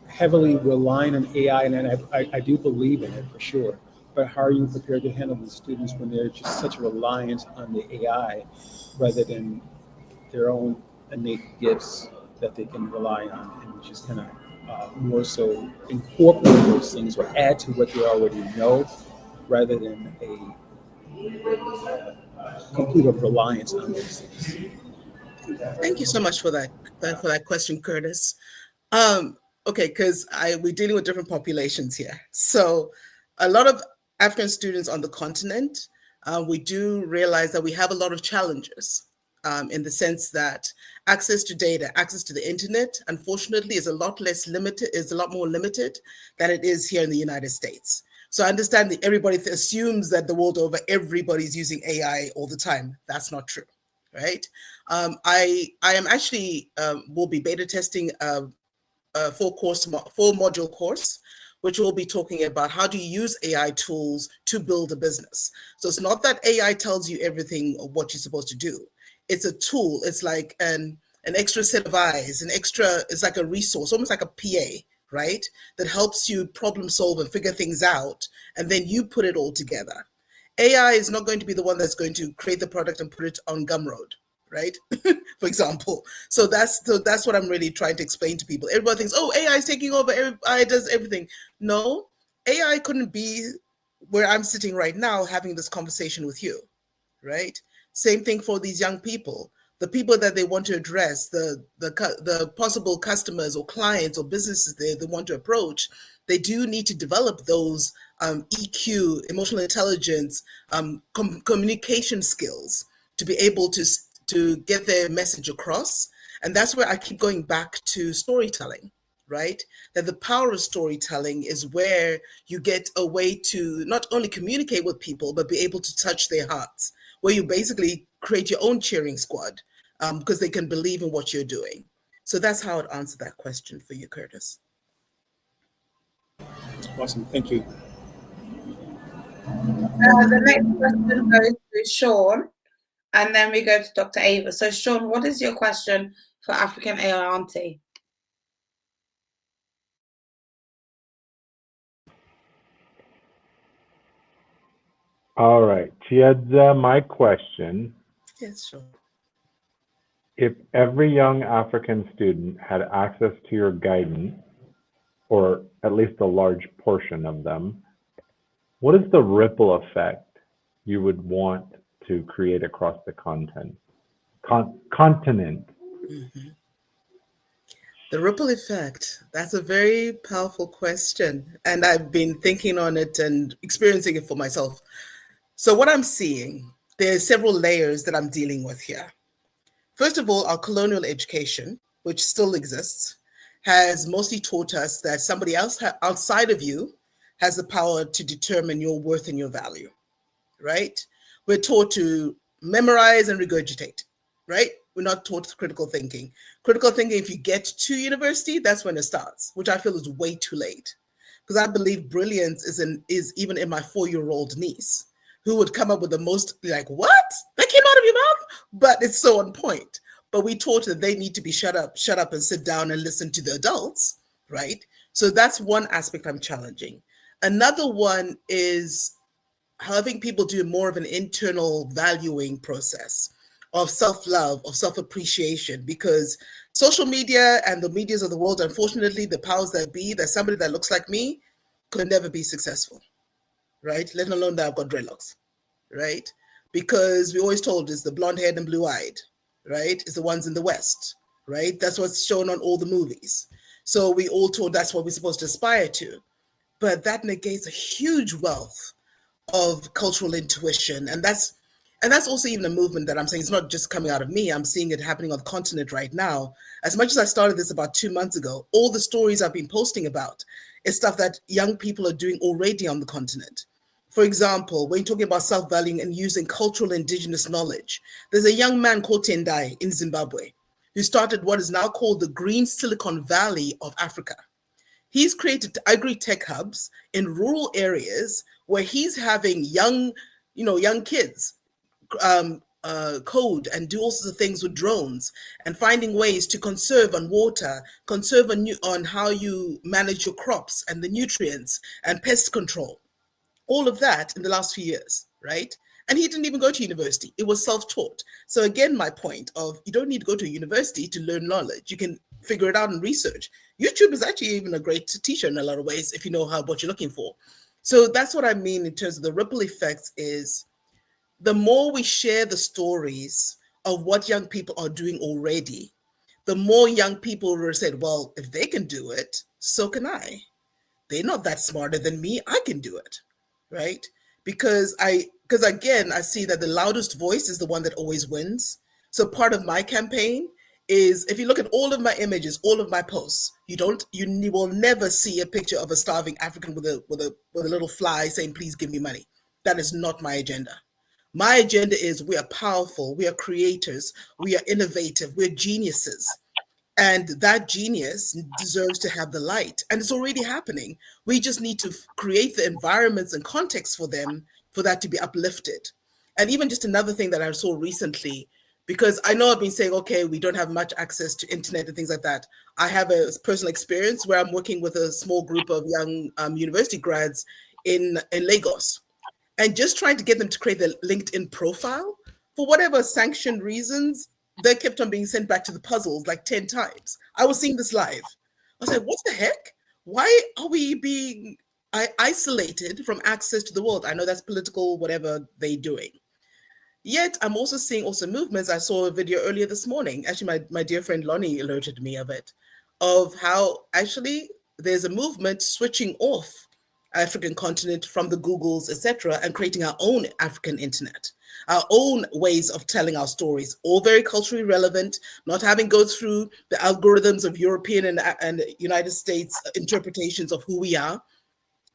heavily relying on AI, and I do believe in it for sure. But how are you prepared to handle the students when they're just such a reliance on the AI rather than their own innate gifts that they can rely on, and just kind of more so incorporate those things or add to what they already know rather than a complete of reliance on those things. Thank you so much for that question, Curtis. Okay, because we're dealing with different populations here. So a lot of African students on the continent, we do realize that we have a lot of challenges in the sense that access to data, access to the internet, unfortunately, is a lot more limited than it is here in the United States. So I understand that everybody assumes that the world over, everybody's using AI all the time. That's not true, right? I am actually will be beta testing a full module course, which will be talking about how do you use AI tools to build a business. So it's not that AI tells you everything of what you're supposed to do. It's a tool. It's like an extra set of eyes, it's like a resource, almost like a PA, right? That helps you problem solve and figure things out, and then you put it all together. AI is not going to be the one that's going to create the product and put it on Gumroad, right? For example. So that's what I'm really trying to explain to people. Everybody thinks, oh, AI is taking over, AI does everything. No, AI couldn't be where I'm sitting right now having this conversation with you, right? Same thing for these young people. The people that they want to address, the possible customers or clients or businesses they want to approach, they do need to develop those EQ, emotional intelligence, communication skills to be able to get their message across. And that's where I keep going back to storytelling, right? That the power of storytelling is where you get a way to not only communicate with people, but be able to touch their hearts, where you basically create your own cheering squad because they can believe in what you're doing. So that's how I'd answer that question for you, Curtis. Awesome, thank you. The next question goes to Shawn, and then we go to Dr. Ava. So Shawn, what is your question for African AI Auntie? All right, Chiyedza, my question. Yes, sure. If every young African student had access to your guidance, or at least a large portion of them, what is the ripple effect you would want to create across the continent? Mm-hmm. The ripple effect, that's a very powerful question. And I've been thinking on it and experiencing it for myself. So what I'm seeing, there's several layers that I'm dealing with here. First of all, our colonial education, which still exists, has mostly taught us that somebody else outside of you has the power to determine your worth and your value, right? We're taught to memorize and regurgitate, right? We're not taught critical thinking. Critical thinking, if you get to university, that's when it starts, which I feel is way too late. Because I believe brilliance is even in my 4-year-old niece, who would come up with the most, like, what? That came out of your mouth? But it's so on point. But we taught that they need to be shut up and sit down and listen to the adults, right? So that's one aspect I'm challenging. Another one is having people do more of an internal valuing process of self-love, of self-appreciation, because social media and the medias of the world, unfortunately, the powers that be, that somebody that looks like me could never be successful, right? Let alone that I've got dreadlocks, right? Because we always told is the blonde-haired and blue-eyed, right? Is the ones in the West, right? That's what's shown on all the movies. So we all told that's what we're supposed to aspire to. But that negates a huge wealth of cultural intuition. And And that's also even a movement that I'm saying it's not just coming out of me. I'm seeing it happening on the continent right now. As much as I started this about 2 months ago, all the stories I've been posting about is stuff that young people are doing already on the continent. For example, when you're talking about self-valuing and using cultural indigenous knowledge, there's a young man called Tendai in Zimbabwe who started what is now called the Green Silicon Valley of Africa. He's created agri-tech hubs in rural areas where he's having young kids code and do all sorts of things with drones and finding ways to conserve on water, conserve on how you manage your crops and the nutrients and pest control. All of that in the last few years, right? And he didn't even go to university. It was self-taught. So again, my point of you don't need to go to a university to learn knowledge. You can figure it out in research. YouTube is actually even a great teacher in a lot of ways if you know what you're looking for. So that's what I mean in terms of the ripple effects is the more we share the stories of what young people are doing already, the more young people will say, well, if they can do it, so can I. They're not that smarter than me. I can do it, right? Because again, I see that the loudest voice is the one that always wins. So part of my campaign is, if you look at all of my images, all of my posts, you will never see a picture of a starving African with a little fly saying, please give me money. That is not my agenda. My agenda is we are powerful, we are creators, we are innovative, we're geniuses. And that genius deserves to have the light. And it's already happening. We just need to create the environments and context for them for that to be uplifted. And even just another thing that I saw recently, because I know I've been saying, okay, we don't have much access to internet and things like that. I have a personal experience where I'm working with a small group of young university grads in Lagos. And just trying to get them to create their LinkedIn profile, for whatever sanctioned reasons, they kept on being sent back to the puzzles like 10 times. I was seeing this live. I was like, what the heck? Why are we being isolated from access to the world? I know that's political, whatever they're doing. Yet I'm also seeing movements. I saw a video earlier this morning. Actually, my dear friend Lonnie alerted me of it, of how actually there's a movement switching off African continent from the Googles, etc., and creating our own African internet, our own ways of telling our stories, all very culturally relevant, not having go through the algorithms of European and United States interpretations of who we are.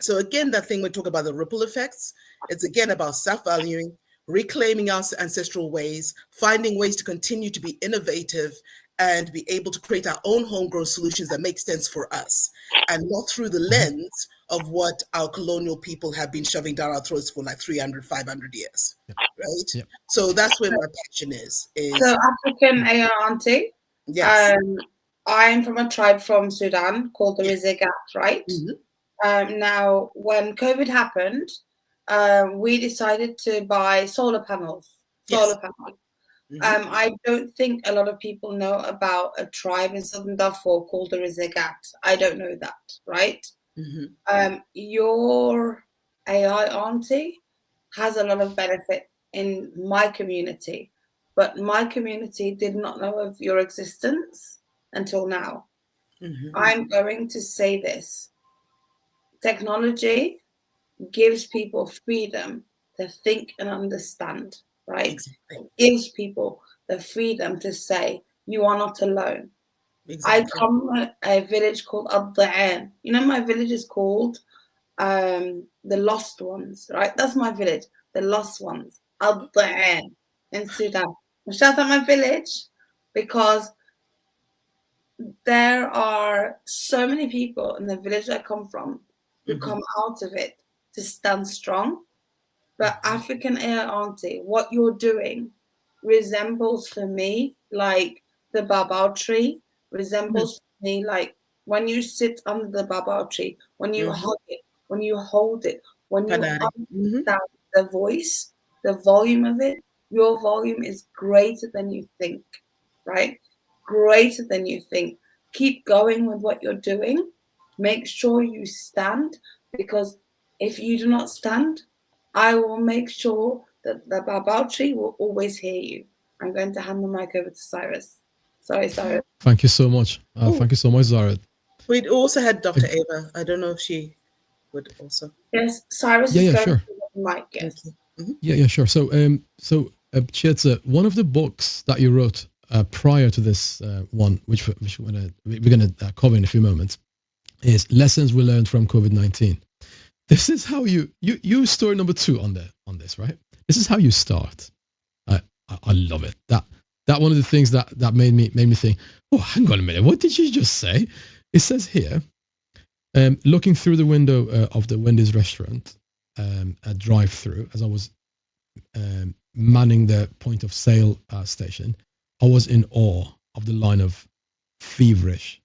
So again, that thing we talk about the ripple effects, it's again about self-valuing, reclaiming our ancestral ways, finding ways to continue to be innovative and be able to create our own homegrown solutions that make sense for us, and not through the lens of what our colonial people have been shoving down our throats for like 300, 500 years, right? Yep. So that's where my passion is. So AfricanAIAuntie, yes. I'm from a tribe from Sudan called the Rizigat, right? Mm-hmm. Now, when COVID happened, we decided to buy solar panels. Mm-hmm. I don't think a lot of people know about a tribe in Southern Darfur called the Rizigat. I don't know that, right? Mm-hmm. Your AI auntie has a lot of benefit in my community, but my community did not know of your existence until now. Mm-hmm. I'm going to say this. Technology gives people freedom to think and understand, right? Exactly. It gives people the freedom to say, you are not alone. Exactly. I come from a village called Ad-Da'an. You know, my village is called the Lost Ones, right? That's my village, the Lost Ones, Ad-Da'an in Sudan. I shout out my village because there are so many people in the village I come from who mm-hmm. come out of it to stand strong. But AfricanAIAuntie, what you're doing resembles for me like the babao tree, resembles mm-hmm. me like when you sit under the babao tree, when you mm-hmm. hug it, when you hold it, when you understand mm-hmm. the voice, the volume of it, your volume is greater than you think, right? Greater than you think. Keep going with what you're doing. Make sure you stand, because if you do not stand, I will make sure that the babao tree will always hear you. I'm going to hand the mic over to Cyrus. Sorry, Cyrus. Thank you so much. Thank you so much, Zara. We also had Dr. Ava. I don't know if she would also. Yes, Cyrus is going sure. to the mic. Yes. Mm-hmm. Yeah, sure. So Chiyedza, one of the books that you wrote prior to this one, which we're gonna cover in a few moments, is Lessons We Learned from COVID-19. This is how you story number 2 on this, right? This is how you start. I love it. That one of the things that made me think, oh, hang on a minute, what did you just say? It says here, looking through the window of the Wendy's restaurant, a drive-through, as I was manning the point of sale station, I was in awe of the line of feverish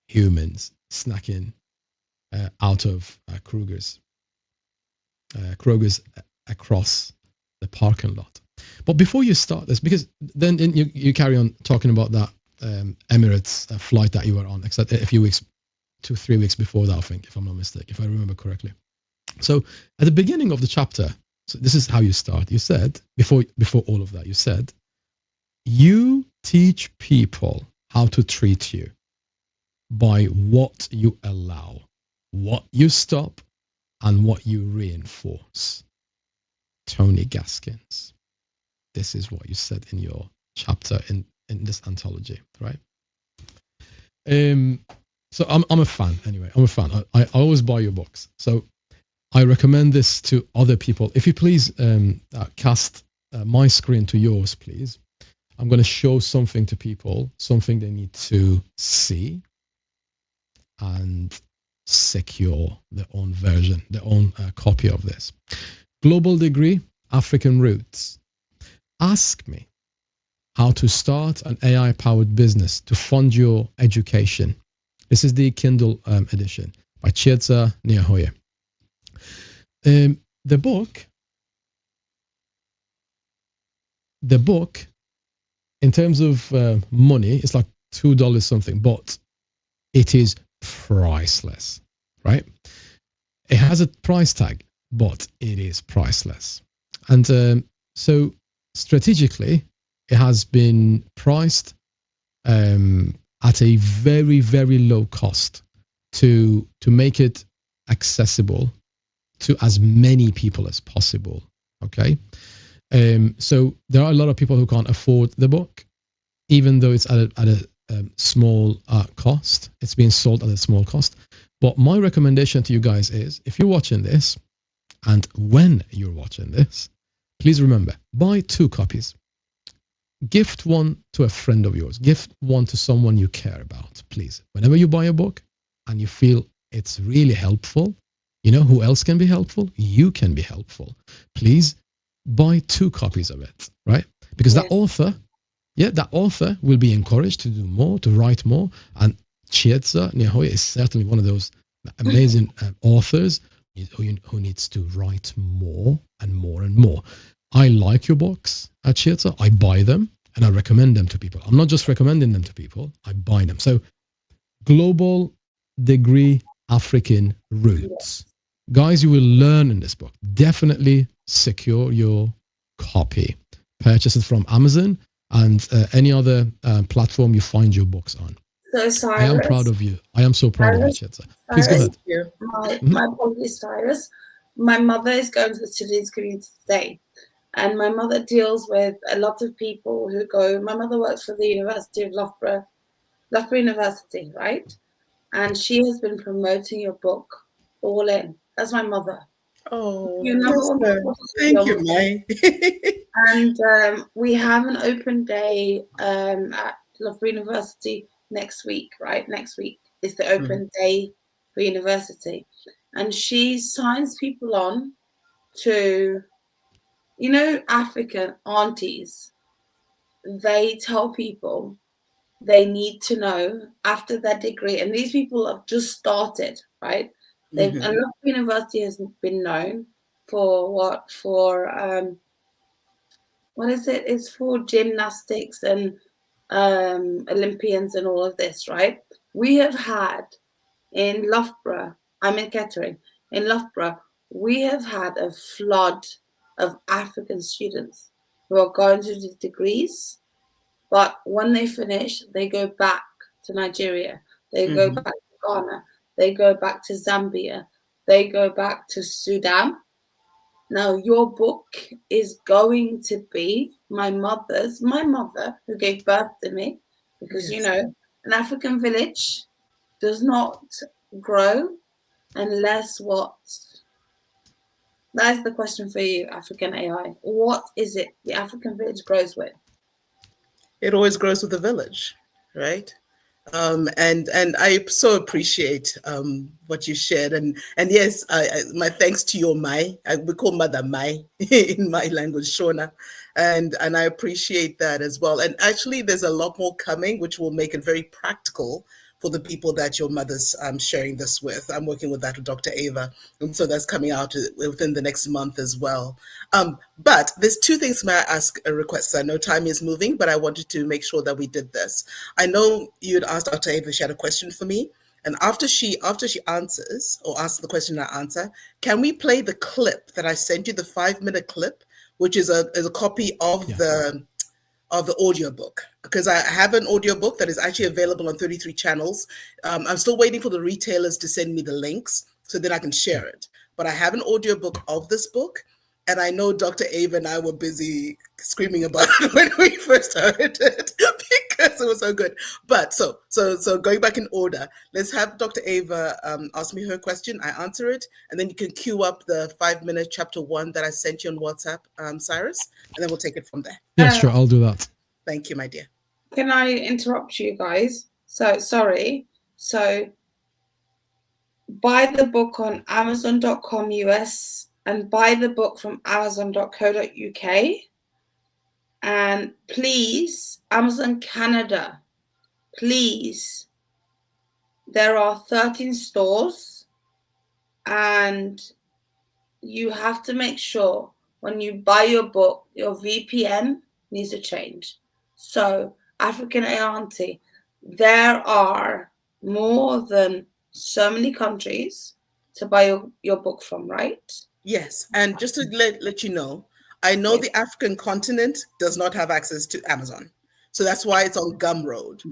humans snacking out of Kroger's across the parking lot. But before you start this, because then you carry on talking about that Emirates flight that you were on, except a few weeks, 2-3 weeks before that, I think, if I'm not mistaken, if I remember correctly. So at the beginning of the chapter, so this is how you start. You said, before all of that, you said, you teach people how to treat you by what you allow, what you stop, and what you reinforce. Tony Gaskins. This is what you said in your chapter in this anthology, right? So I'm a fan anyway. I'm a fan. I always buy your books. So I recommend this to other people. If you please cast my screen to yours, please. I'm going to show something to people, something they need to see and secure their own version, their own copy of this. Global degree, African roots. Ask me how to start an AI-powered business to fund your education. This is the Kindle edition by Chiyedza Nyahuye. The book, in terms of money, it's like $2 something, but it is priceless, right? It has a price tag, but it is priceless. And so strategically, it has been priced at a very, very low cost to make it accessible to as many people as possible. Okay, so there are a lot of people who can't afford the book, even though it's at a small cost. It's being sold at a small cost. But my recommendation to you guys is, if you're watching this, and when you're watching this, please remember, buy 2 copies. Gift one to a friend of yours. Gift one to someone you care about, please. Whenever you buy a book and you feel it's really helpful, you know who else can be helpful? You can be helpful. Please buy 2 copies of it, right? Because that author will be encouraged to do more, to write more. And Chiyedza Nyahuye is certainly one of those amazing authors who needs to write more and more and more. I like your books at Chiyedza. I buy them and I recommend them to people. I'm not just recommending them to people, I buy them. So global degree, African roots. Guys, you will learn in this book. Definitely secure your copy. Purchase it from Amazon and any other platform you find your books on. So, Cyrus, I am proud of you. I am so proud of you, Chiyedza. Please go ahead. My apologies, Cyrus. My mother is going to the Sudanese community today. And my mother deals with a lot of people who go. My mother works for the University of Loughborough University, right? And she has been promoting your book all in. That's my mother. Oh, Thank you, Mai. And we have an open day at Loughborough University next week, right? Next week is the open day for university. And she signs people on to, you know, African aunties. They tell people they need to know after their degree, and these people have just started, right? And Loughborough University has been known for what is it? It's for gymnastics and Olympians and all of this, right? We have had in Loughborough, I'm in Kettering, in Loughborough, we have had a flood of African students who are going to do degrees, but when they finish, they go back to Nigeria, they go back to Ghana, they go back to Zambia, they go back to Sudan. Now, your book is going to be my mother who gave birth to me, because, Yes. you know, an African village does not grow unless what? That is the question for you, African AI. What is it the African village grows with? It always grows with the village, right? And I so appreciate what you shared, and yes, my thanks to your Mai. We call mother Mai in my language, Shona, and I appreciate that as well. And actually, there's a lot more coming, which will make it very practical for the people that your mother's sharing this with. I'm working with that with Dr. Ava, and so that's coming out within the next month as well. But there's two things may I ask a request. I know time is moving, but I wanted to make sure that we did this. I know you'd asked Dr. Ava if she had a question for me, and after she answers or asks the question and I answer, can we play the clip that I sent you, the 5-minute clip, which is a copy of the audiobook, because I have an audiobook that is actually available on 33 channels. I'm still waiting for the retailers to send me the links so that I can share it. But I have an audiobook of this book, and I know Dr. Ava and I were busy screaming about it when we first heard it because it was so good. But so going back in order, let's have Dr. Ava ask me her question. I answer it, and then you can queue up the 5-minute chapter 1 that I sent you on WhatsApp, Cyrus, and then we'll take it from there. Yeah, sure, I'll do that. Thank you, my dear. Can I interrupt you guys? So sorry. So buy the book on Amazon.com US and buy the book from Amazon.co.uk. And please, Amazon Canada, please, there are 13 stores, and you have to make sure when you buy your book, your VPN needs to change. So, African Auntie, there are more than so many countries to buy your book from, right? Yes, and just to let you know, I know the African continent does not have access to Amazon. So that's why it's on Gumroad.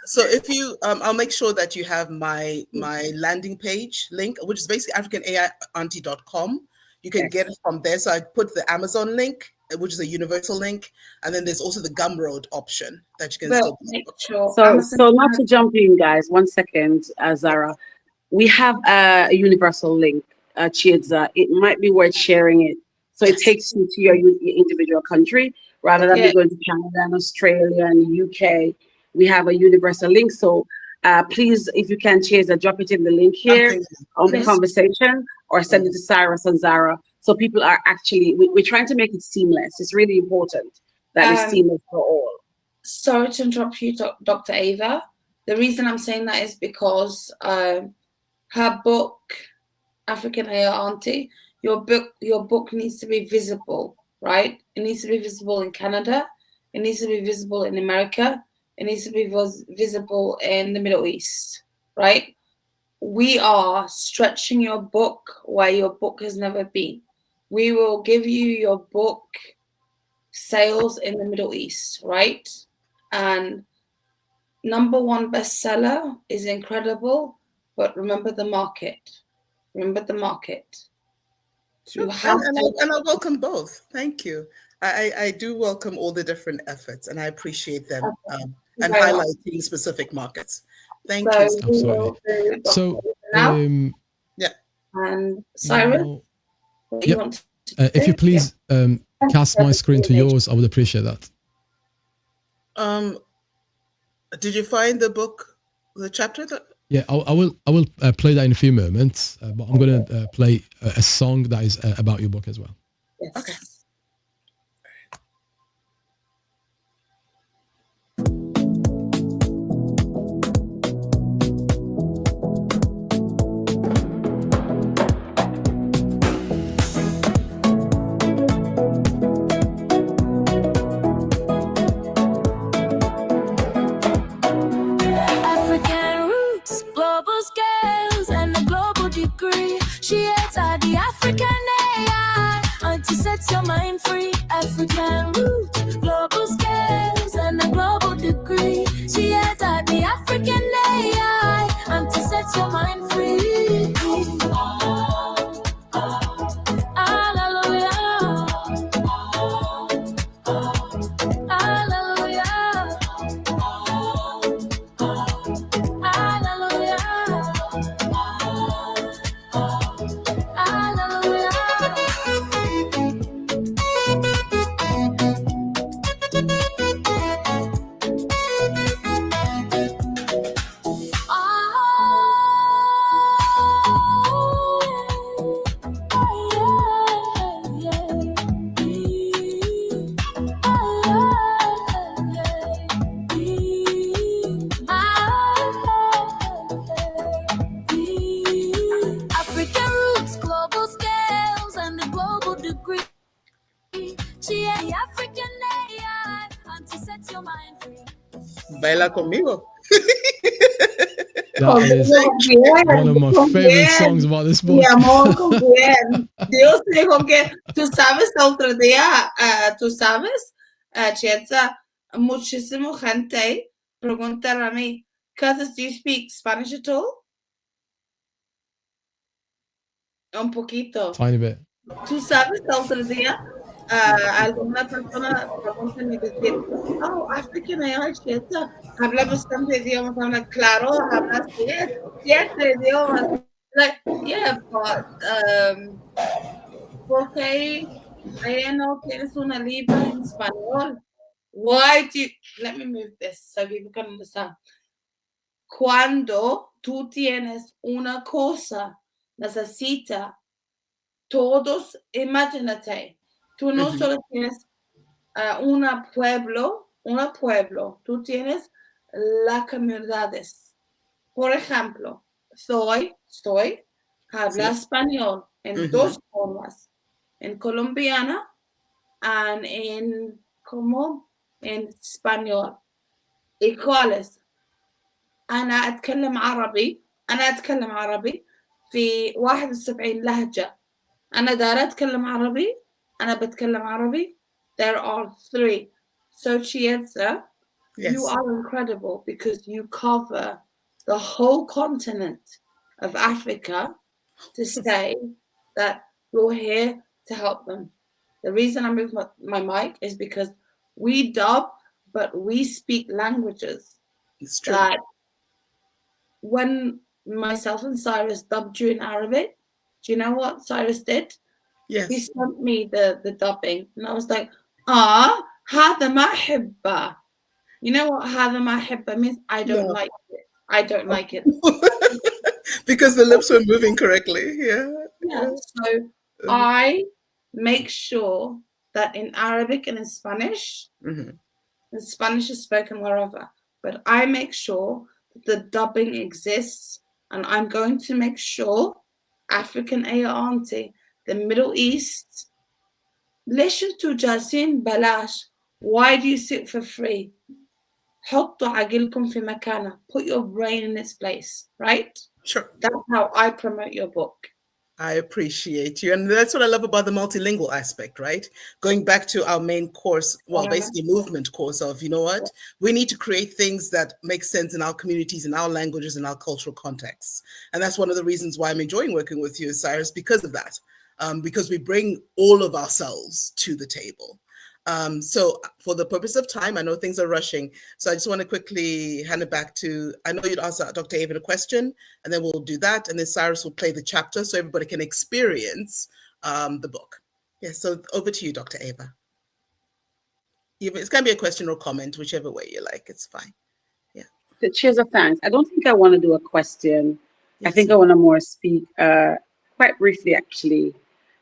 So if you, I'll make sure that you have my landing page link, which is basically AfricanAIAuntie.com. You can get it from there. So I put the Amazon link, which is a universal link, and then there's also the Gumroad option that you can still make sure. So not to jump in, guys. 1 second, Zara. We have a universal link, Chiyedza. It might be worth sharing it. So it takes you to your individual country rather than you going to Canada and Australia and UK. We have a universal link. So please, if you can, Chiyedza, drop it in the link here on the conversation, or send it to Cyrus and Zara. So people are actually, we're trying to make it seamless. It's really important that it's seamless for all. Sorry to interrupt you, Dr. Ava. The reason I'm saying that is because her book, African Auntie, your book needs to be visible, right? It needs to be visible in Canada. It needs to be visible in America. It needs to be visible in the Middle East, right? We are stretching your book where your book has never been. We will give you your book sales in the Middle East, right? And #1 bestseller is incredible, but remember the market. Remember the market. Sure. And I welcome both. Thank you. I do welcome all the different efforts, and I appreciate them, and highlighting specific markets. Thank you. Absolutely. So, yeah. And Cyrus, if you please cast my screen to yours, I would appreciate that. Did you find the book, the chapter? Yeah, I will play that in a few moments, but I'm going to play a song that is about your book as well. Yes. Okay. Chiyedza, the African AI, auntie sets your mind free. African roots, global scales, and a global degree. Chiyedza, the African AI, auntie sets your mind free. Baila conmigo. That is one of my favorite songs about this book. Mi amor, con quién. Dios mío, con quién. Tú sabes, el otro día, tú sabes, Chiyedza, muchísimo gente preguntan a mí, Curtis, do you speak Spanish at all? Un poquito. Tiny bit. Tú sabes, el otro día, alguna persona pregunta y dice, oh, AfricanAI, Chiyedza, habla bastante idiomas. Habla, claro, habla siete idiomas. Like, yeah, but, ¿por qué no tienes una libra en español? Why do you, let me move this so people can understand. Cuando tú tienes una cosa, necesita todos, imagínate, tú no solo tienes un pueblo, tú tienes las comunidades. Por ejemplo, habla español en dos formas, en colombiana y en español. ¿Y cuáles? أنا أتكلم عربي في 71 لهجة. أنا دارة أتكلم عربي. أنا بتكلم عربي. There are 3. So Chiyedza, you are incredible because you cover the whole continent of Africa to say that you're here to help them. The reason I moved my mic is because we dub, but we speak languages. It's true. That when myself and Cyrus dubbed you in Arabic, do you know what Cyrus did? Yes. He sent me the dubbing, and I was like, هذا ما أحبه. You know what هذا ما أحبه means? I don't like it. I don't like it. Because the lips were moving correctly. Yeah. So I make sure that in Arabic and in Spanish, and Spanish is spoken wherever, but I make sure that the dubbing exists, and I'm going to make sure AfricanAIAuntie, the Middle East, ليش انتوا جالسين بلاش? Why do you sit for free? حطوا عقلكم في مكانه. Put your brain in its place, right? Sure. That's how I promote your book. I appreciate you. And that's what I love about the multilingual aspect, right? Going back to our main course, well, basically movement course of, you know what? We need to create things that make sense in our communities, in our languages, in our cultural contexts. And that's one of the reasons why I'm enjoying working with you, Cyrus, because of that. Because we bring all of ourselves to the table. So for the purpose of time, I know things are rushing. So I just want to quickly hand it back to, I know you'd ask Dr. Ava a question, and then we'll do that. And then Cyrus will play the chapter so everybody can experience the book. Yeah, so over to you, Dr. Ava. It's going to be a question or comment, whichever way you like. It's fine. Yeah. Cheers of thanks. I don't think I want to do a question. Yes. I think I want to more speak quite briefly, actually,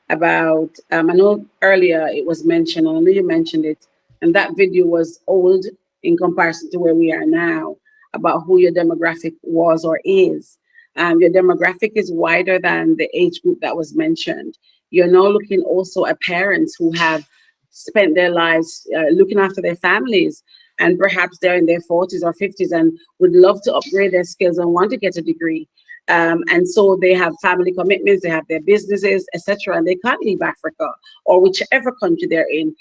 about, I know earlier it was mentioned, and I know you mentioned it, and that video was old in comparison to where we are now, about who your demographic was or is. Your demographic is wider than the age group that was mentioned. You're now looking also at parents who have spent their lives looking after their families, and perhaps they're in their 40s or 50s and would love to upgrade their skills and want to get a degree. And so they have family commitments, they have their businesses, etc., and they can't leave Africa or whichever country they're in.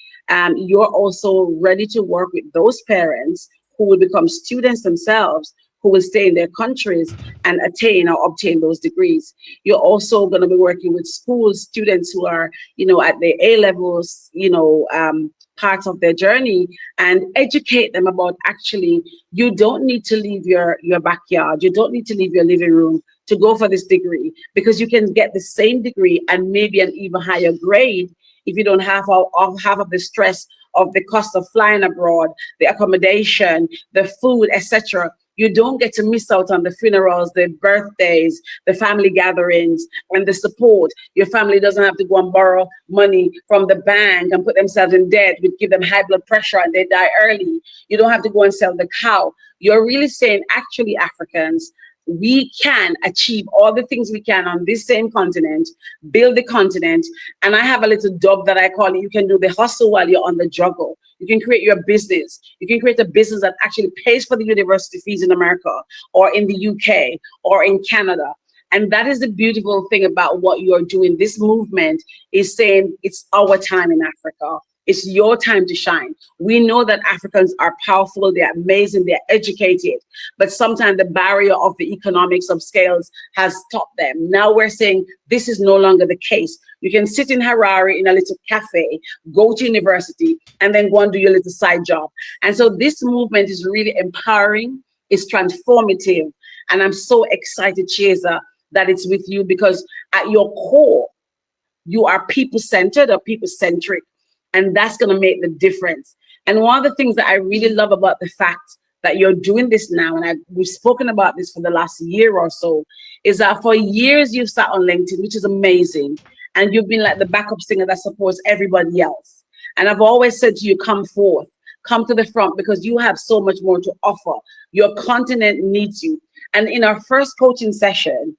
You're also ready to work with those parents who will become students themselves, who will stay in their countries and attain or obtain those degrees. You're also going to be working with school students who are, you know, at the A levels, you know, parts of their journey, and educate them about actually, you don't need to leave your backyard. You don't need to leave your living room to go for this degree, because you can get the same degree and maybe an even higher grade if you don't have half of the stress of the cost of flying abroad, the accommodation, the food, etc. You don't get to miss out on the funerals, the birthdays, the family gatherings, and the support. Your family doesn't have to go and borrow money from the bank and put themselves in debt, which give them high blood pressure and they die early. You don't have to go and sell the cow. You're really saying, actually, Africans, we can achieve all the things we can on this same continent, build the continent. And I have a little dub that I call it, you can do the hustle while you're on the juggle. You can create your business. You can create a business that actually pays for the university fees in America or in the UK or in Canada. And that is the beautiful thing about what you're doing. This movement is saying it's our time in Africa. It's your time to shine. We know that Africans are powerful, they're amazing, they're educated, but sometimes the barrier of the economics of scales has stopped them. Now we're saying this is no longer the case. You can sit in Harare in a little cafe, go to university, and then go and do your little side job. And so this movement is really empowering, it's transformative, and I'm so excited, Chiyedza, that it's with you, because at your core, you are people-centered or people-centric. And that's going to make the difference. And one of the things that I really love about the fact that you're doing this now, and we've spoken about this for the last year or so, is that for years you've sat on LinkedIn, which is amazing. And you've been like the backup singer that supports everybody else. And I've always said to you, come forth, come to the front, because you have so much more to offer. Your continent needs you. And in our first coaching session,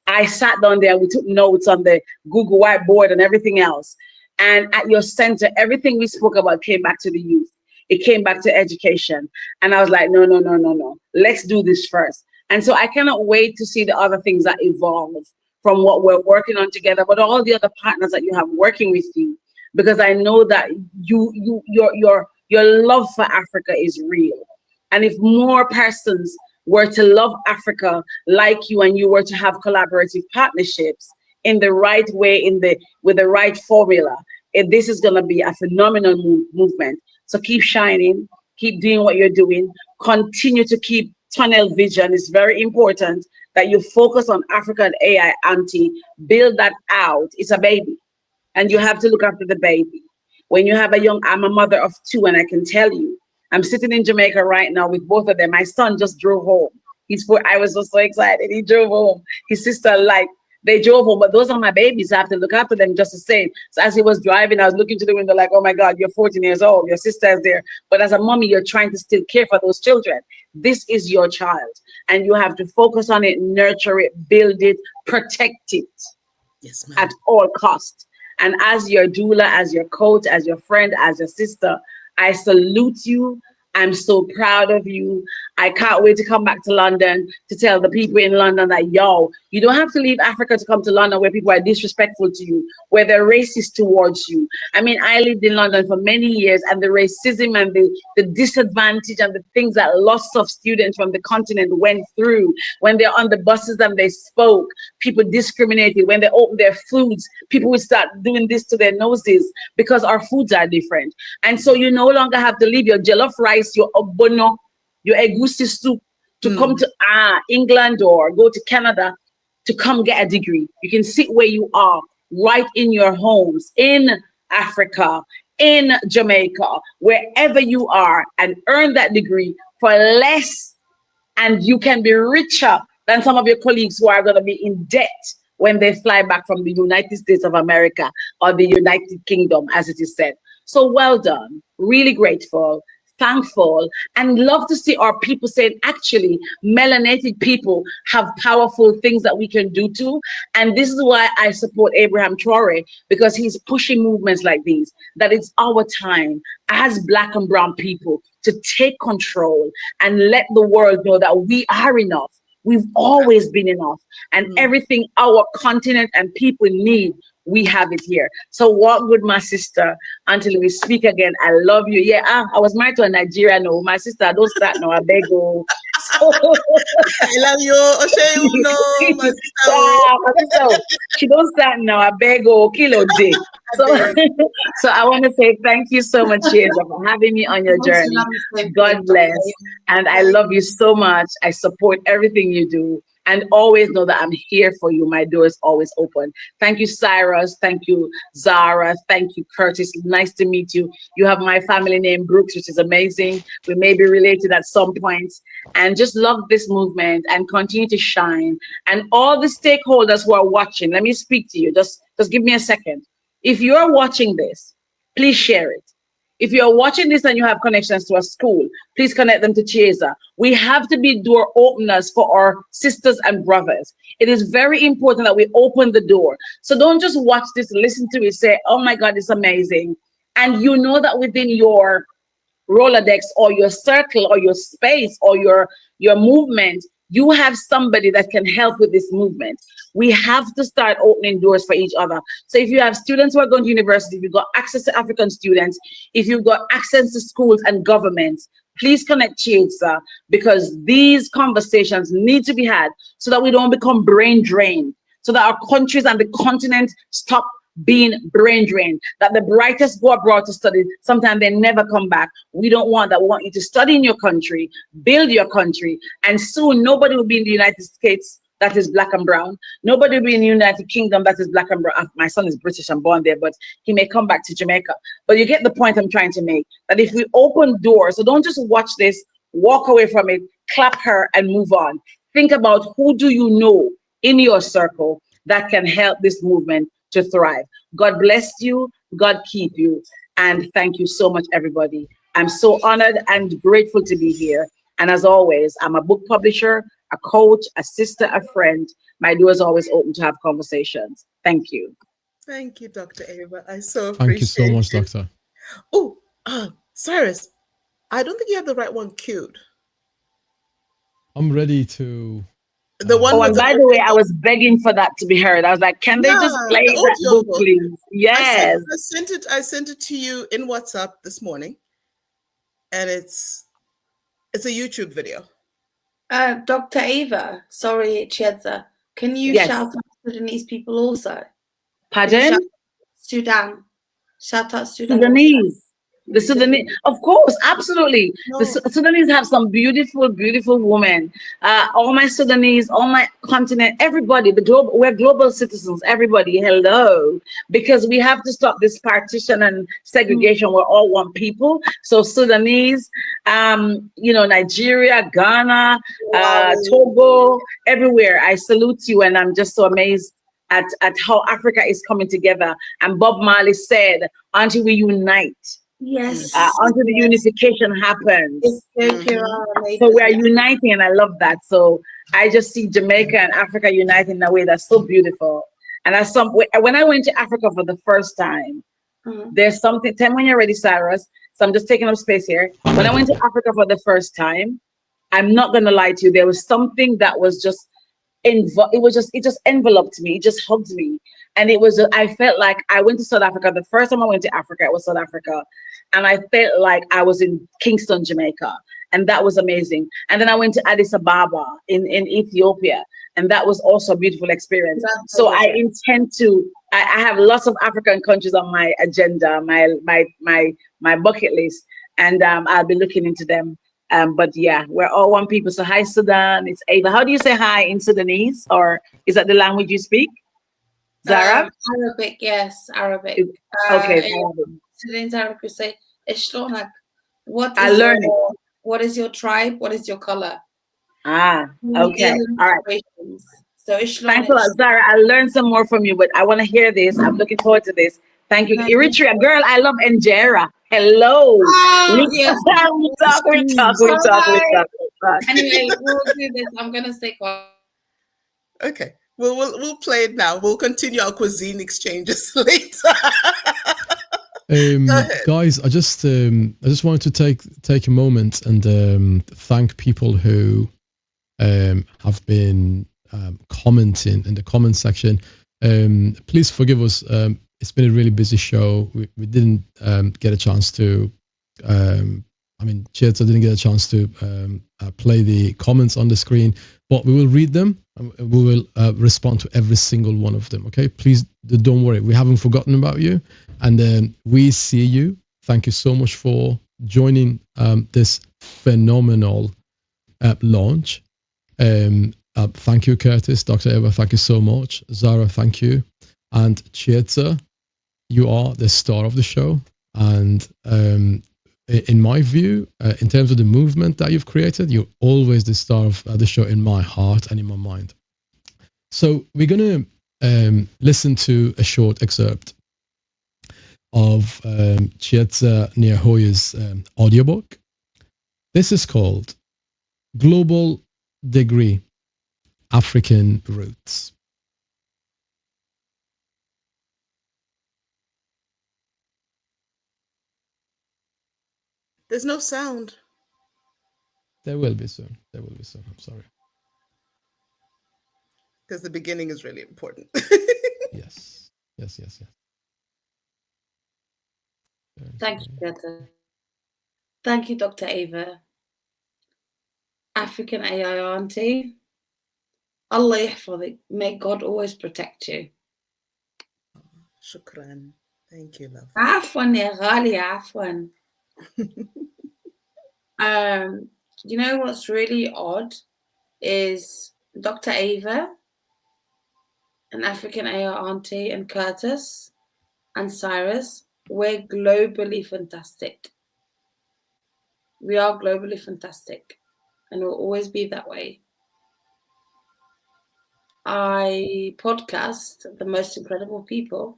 I sat down there, we took notes on the Google whiteboard and everything else. And at your center, everything we spoke about came back to the youth. It came back to education. And I was like, no. Let's do this first. And so I cannot wait to see the other things that evolve from what we're working on together, but all the other partners that you have working with you, because I know that your love for Africa is real. And if more persons were to love Africa like you, and you were to have collaborative partnerships in the right way, with the right formula, this is going to be a phenomenal movement. So keep shining, keep doing what you're doing, continue to keep tunnel vision. It's very important that you focus on African AI Auntie, build that out. It's a baby, and you have to look after the baby. When you have I'm a mother of 2, and I can tell you, I'm sitting in Jamaica right now with both of them. My son just drove home. I was just so excited. He drove home. His sister, they drove home, but those are my babies. I have to look after them just the same. So as he was driving, I was looking to the window like, oh my God, you're 14 years old. Your sister is there. But as a mommy, you're trying to still care for those children. This is your child, and you have to focus on it, nurture it, build it, protect it. Yes, ma'am. At all costs. And as your doula, as your coach, as your friend, as your sister, I salute you. I'm so proud of you. I can't wait to come back to London to tell the people in London that, you don't have to leave Africa to come to London where people are disrespectful to you, where they're racist towards you. I mean, I lived in London for many years, and the racism and the disadvantage and the things that lots of students from the continent went through when they're on the buses and they spoke, people discriminated. When they opened their foods, people would start doing this to their noses because our foods are different. And so you no longer have to leave your jollof rice, your ogbono, your egusi soup to come to England or go to Canada to come get a degree. You can sit where you are, right in your homes, in Africa, in Jamaica, wherever you are, and earn that degree for less. And you can be richer than some of your colleagues who are going to be in debt when they fly back from the United States of America or the United Kingdom, as it is said. So well done, really grateful, thankful, and love to see our people saying, actually, melanated people have powerful things that we can do too. And this is why I support Abraham Traore, because he's pushing movements like these, that it's our time as Black and brown people to take control and let the world know that we are enough. We've always been enough, and everything our continent and people need, we have it here. So walk with my sister until we speak again. I love you. Yeah, I was married to a Nigerian. No, my sister, don't start now. I beg you. I love you. Oshay, no, my sister. She don't start now. I beg you. Kilo day. So I want to say thank you so much, Chiyedza, for having me on your journey. God bless. And I love you so much. I support everything you do. And always know that I'm here for you. My door is always open. Thank you, Cyrus. Thank you, Zara. Thank you, Curtis. Nice to meet you. You have my family name, Brooks, which is amazing. We may be related at some point. And just love this movement and continue to shine. And all the stakeholders who are watching, let me speak to you. Just give me a second. If you're watching this, please share it. If you're watching this and you have connections to a school, please connect them to Chiyedza. We have to be door openers for our sisters and brothers. It is very important that we open the door. So don't just watch this, listen to it, say, oh my God, it's amazing. And you know that within your Rolodex or your circle or your space or your movement, you have somebody that can help with this movement. We have to start opening doors for each other. So if you have students who are going to university, if you've got access to African students, if you've got access to schools and governments, please connect Chiyedza, because these conversations need to be had so that we don't become brain drained, so that our countries and the continent stop being brain drained, that the brightest go abroad to study, sometimes they never come back. We don't want that. We want you to study in your country, build your country, and soon nobody will be in the United States that is black and brown. Nobody will be in the United Kingdom that is black and brown. My son is British and born there, but he may come back to Jamaica. But you get the point I'm trying to make, that if we open doors, so don't just watch this, walk away from it, clap her and move on. Think about who do you know in your circle that can help this movement to thrive. God bless you, God keep you, and thank you so much, everybody. I'm so honored and grateful to be here. And as always, I'm a book publisher, a coach, a sister, a friend. My door is always open to have conversations. Thank you. Thank you, Dr. Ava. I so appreciate it. Thank you so much, Doctor. Oh, Cyrus, I don't think you have the right one queued. I'm ready to. The one. Oh, and by the way, I was begging for that to be heard. I was like, can they just play that book, please? Yes. I sent it to you in WhatsApp this morning, and it's a YouTube video. Dr. Ava, sorry, Chiyedza, can you shout out Sudanese people also? Pardon? Sudan. Shout out Sudan. Sudanese. The Sudanese, of course, absolutely. No. The Sudanese have some beautiful, beautiful women. All my Sudanese, all my continent, everybody, we're global citizens, everybody, hello. Because we have to stop this partition and segregation. We're all one people. So Sudanese, Nigeria, Ghana, Togo, everywhere. I salute you, and I'm just so amazed at how Africa is coming together. And Bob Marley said, until we unite. Yes. Until the unification happens. So we are uniting, and I love that. So I just see Jamaica and Africa uniting in a way that's so beautiful. And when I went to Africa for the first time, there's something. Tell me when you're ready, Cyrus. So I'm just taking up space here. When I went to Africa for the first time, I'm not gonna lie to you, there was something that was just it just enveloped me, it just hugged me. And I felt like I went to South Africa. The first time I went to Africa, it was South Africa. And I felt like I was in Kingston, Jamaica. And that was amazing. And then I went to Addis Ababa in Ethiopia. And that was also a beautiful experience. So I intend to, I have lots of African countries on my agenda, my bucket list. And I'll be looking into them. But yeah, we're all one people. So hi, Sudan. It's Ava. How do you say hi in Sudanese? Or is that the language you speak? Zara? Arabic, yes, Arabic. Okay. Sudanese Arabic, you say, Ishlonak. What is your tribe? What is your color? Okay. All right. So thanks a lot, Zara. I learned some more from you, but I want to hear this. I'm looking forward to this. Thank you. Eritrea, girl, I love Injera. Hello. We talk. Anyway, we'll do this. I'm gonna stay quiet. Okay. We'll play it now. We'll continue our cuisine exchanges later. Guys, I just wanted to take a moment and thank people who have been commenting in the comment section. Please forgive us. It's been a really busy show. We didn't get a chance to. Chiyedza didn't get a chance to play the comments on the screen, but we will read them and we will respond to every single one of them. Okay, please don't worry. We haven't forgotten about you, and we see you. Thank you so much for joining this phenomenal launch. Thank you, Curtis, Dr. Eva. Thank you so much, Zara. Thank you, and Chiyedza, you are the star of the show, and in my view, in terms of the movement that you've created, you're always the star of the show in my heart and in my mind. So we're going to listen to a short excerpt. of Chiyedza Nyahuye's audiobook. This is called Global Degree, African Roots. There's no sound. There will be soon. There will be soon. I'm sorry. Because the beginning is really important. Yes. Yes, yes, yes. Thank you, Greta. Thank you, Dr. Ava. African AI auntie. Allah yahfadik. May God always protect you. Shukran. Thank you, love. Afwan ya ghali, afwan. You know what's really odd is Dr. Ava and African AI auntie and Curtis and Cyrus, we're globally fantastic. We are globally fantastic and will always be that way. I podcast the most incredible people.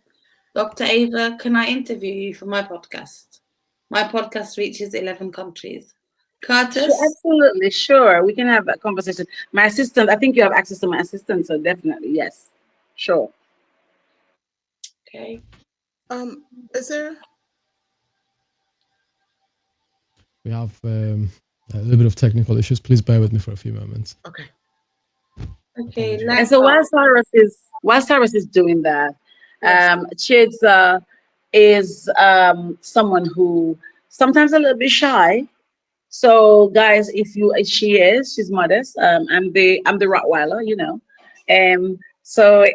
Dr. Ava, can I interview you for my podcast? My podcast reaches 11 countries. Curtis? Sure, absolutely, sure. We can have a conversation. My assistant, I think you have access to my assistant, so definitely, yes. Sure. Okay. Is there? We have a little bit of technical issues. Please bear with me for a few moments. Okay. Okay. Apologies. And so while Cyrus is doing that, Yes. Chiyedza is someone who sometimes a little bit shy. So guys, she's modest. I'm the Rottweiler, you know. So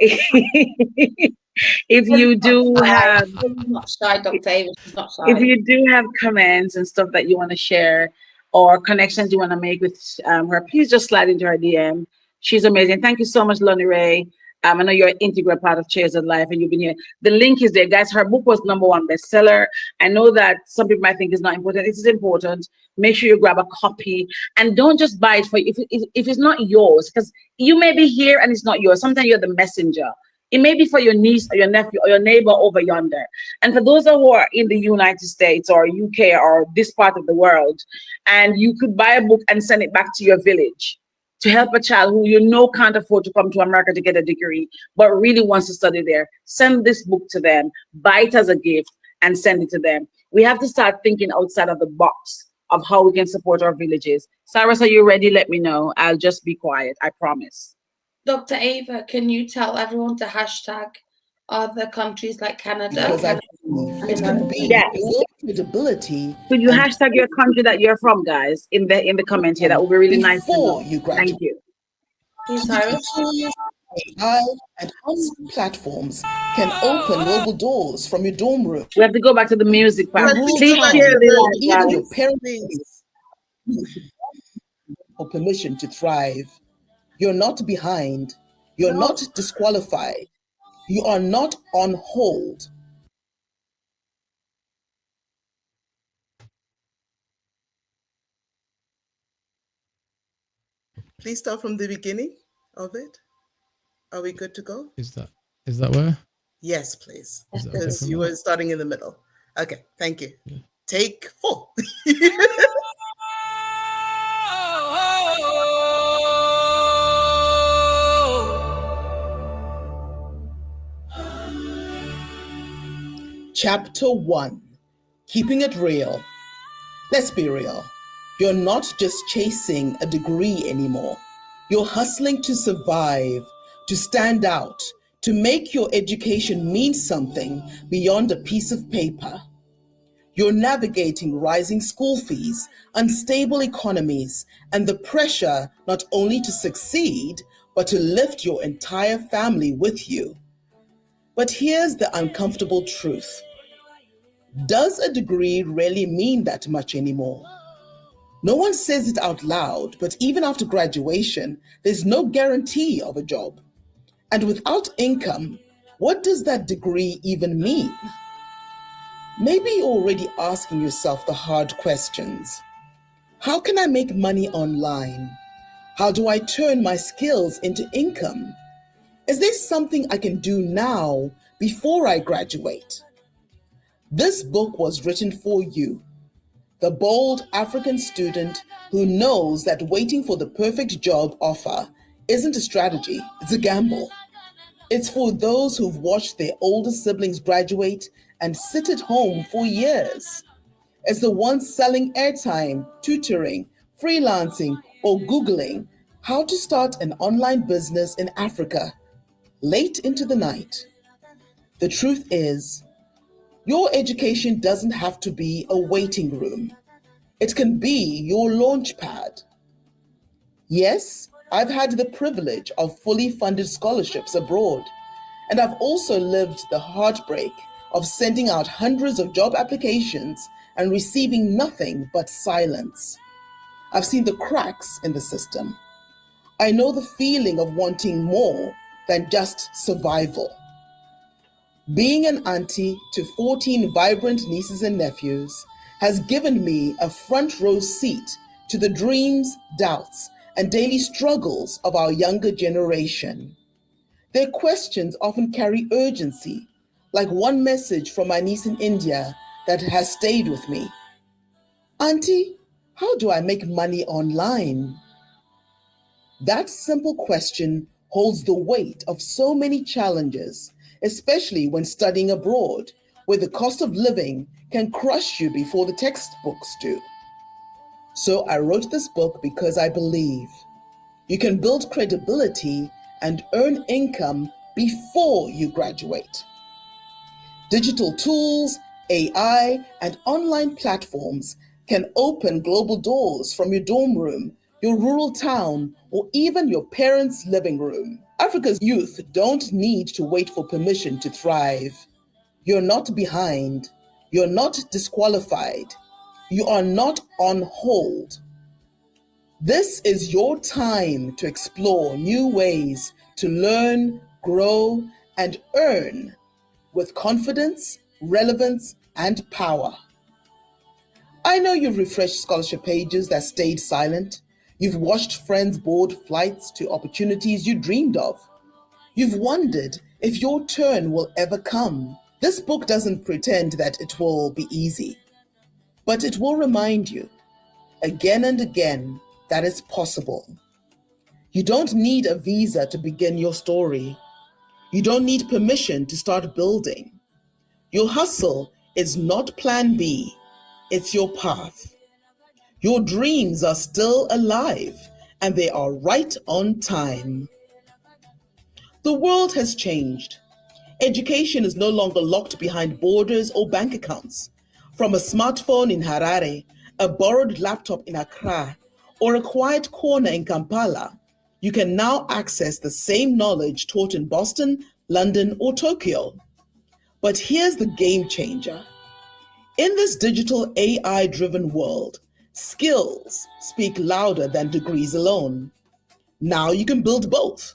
if you do have She's not shy, Dr. Ava. She's not shy. if you do have comments and stuff that you want to share or connections you want to make with her, please just slide into her DM. She's amazing. Thank you so much, Lonnie Ray. I know you're an integral part of Chairs of Life and you've been here. The link is there, guys. Her book was #1 bestseller. I know that some people might think it's not important. It is important. Make sure you grab a copy and don't just buy it for if it's not yours, because you may be here and it's not yours. Sometimes you're the messenger. It may be for your niece or your nephew or your neighbor over yonder. And for those who are in the United States or UK or this part of the world, and you could buy a book and send it back to your village to help a child who you know can't afford to come to America to get a degree, but really wants to study there, send this book to them, buy it as a gift and send it to them. We have to start thinking outside of the box of how we can support our villages. Cyrus, are you ready? Let me know. I'll just be quiet, I promise. Dr. Ava, can you tell everyone to hashtag other countries like Canada? Because I believe it can be Yes. your credibility. Could you and hashtag your country that you're from, guys, in the comment here? That would be really nice to before know. you graduate. Thank you. Please, Cyrus. AI and online platforms can open global doors from your dorm room, We have to go back to the music part. your rural Please town, share or this, even your guys. parents' for permission to thrive. You're not behind. You're not disqualified. You are not on hold. Please start from the beginning of it. Are we good to go? Is that where? Yes, please. Is that okay Because for you me? were starting in the middle. Okay, thank you. Yeah. Take 4. Chapter 1, Keeping It Real. Let's be real. You're not just chasing a degree anymore. You're hustling to survive, to stand out, to make your education mean something beyond a piece of paper. You're navigating rising school fees, unstable economies, and the pressure not only to succeed, but to lift your entire family with you. But here's the uncomfortable truth. Does a degree really mean that much anymore? No one says it out loud, but even after graduation, there's no guarantee of a job. And without income, what does that degree even mean? Maybe you're already asking yourself the hard questions. How can I make money online? How do I turn my skills into income? Is there something I can do now before I graduate? This book was written for you, the bold African student who knows that waiting for the perfect job offer isn't a strategy, it's a gamble. It's for those who've watched their older siblings graduate and sit at home for years. It's the ones selling airtime, tutoring, freelancing, or Googling how to start an online business in Africa late into the night. The truth is, your education doesn't have to be a waiting room. It can be your launch pad. Yes, I've had the privilege of fully funded scholarships abroad, and I've also lived the heartbreak of sending out hundreds of job applications and receiving nothing but silence. I've seen the cracks in the system. I know the feeling of wanting more than just survival. Being an auntie to 14 vibrant nieces and nephews has given me a front row seat to the dreams, doubts, and daily struggles of our younger generation. Their questions often carry urgency, like one message from my niece in India that has stayed with me. Auntie, how do I make money online? That simple question holds the weight of so many challenges, especially when studying abroad, where the cost of living can crush you before the textbooks do. So I wrote this book because I believe you can build credibility and earn income before you graduate. Digital tools, AI, and online platforms can open global doors from your dorm room, your rural town, or even your parents' living room. Africa's youth don't need to wait for permission to thrive. You're not behind. You're not disqualified. You are not on hold. This is your time to explore new ways to learn, grow, and earn with confidence, relevance, and power. I know you've refreshed scholarship pages that stayed silent. You've watched friends board flights to opportunities you dreamed of. You've wondered if your turn will ever come. This book doesn't pretend that it will be easy, but it will remind you again and again that it's possible. You don't need a visa to begin your story. You don't need permission to start building. Your hustle is not plan B, it's your path. Your dreams are still alive and they are right on time. The world has changed. Education is no longer locked behind borders or bank accounts. From a smartphone in Harare, a borrowed laptop in Accra, or a quiet corner in Kampala, you can now access the same knowledge taught in Boston, London, or Tokyo. But here's the game changer. In this digital AI-driven world, skills speak louder than degrees alone. Now you can build both.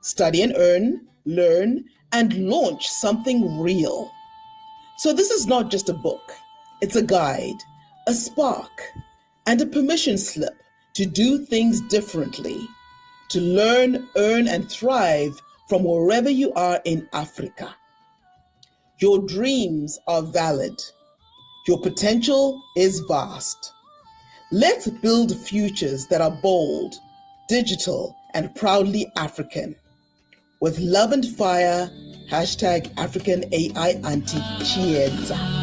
Study and earn, learn, and launch something real. So this is not just a book. It's a guide, a spark, and a permission slip to do things differently, to learn, earn, and thrive from wherever you are in Africa. Your dreams are valid. Your potential is vast. Let's build futures that are bold, digital, and proudly African. With love and fire, hashtag AfricanAIAuntie Chiyedza.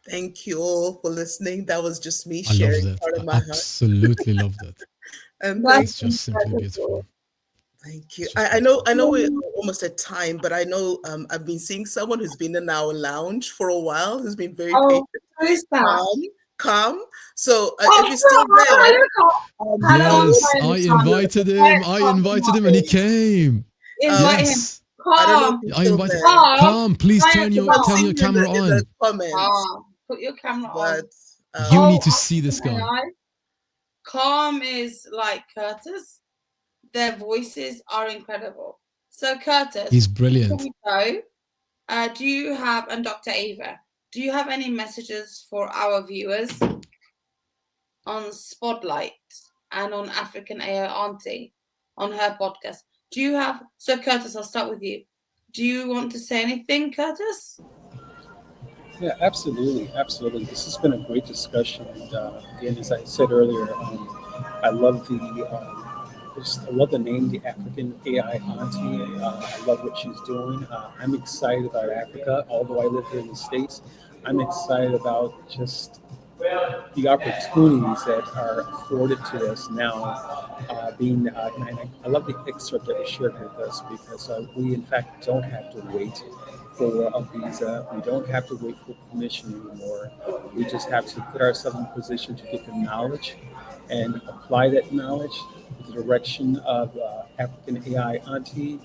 Thank you all for listening. That was just me I sharing loved part it. of I my heart. absolutely loved it. And It's just simply beautiful. thank you. It's just I know beautiful. we're almost at time, but I know I've been seeing someone who's been in our lounge for a while, who's been very patient, Who is that? calm. So if you're still there, Yes, Hello, I invited him. And he came. Invite him. Yes, I don't know Calm. if he's I still invited. there. Calm, please turn your I'm seeing you camera in the on. comments, Put your camera but on. You need to see this guy. Calm is like Curtis. Their voices are incredible. So Curtis, He's brilliant. before we go, do you have, and Dr. Ava, do you have any messages for our viewers on Spotlight and on African AI Auntie? on her podcast. Do you have, so Curtis, I'll start with you. Do you want to say anything, Curtis? Yeah, absolutely, absolutely. This has been a great discussion, and again, as I said earlier, I love I love the name, the African AI Auntie. I love what she's doing. I'm excited about Africa, although I live here in the States. I'm excited about just the opportunities that are afforded to us now. And I love the excerpt that was shared with us because we, in fact, don't have to wait for a visa. We don't have to wait for permission anymore. We just have to put ourselves in a position to get the knowledge and apply that knowledge with the direction of African AI Auntie.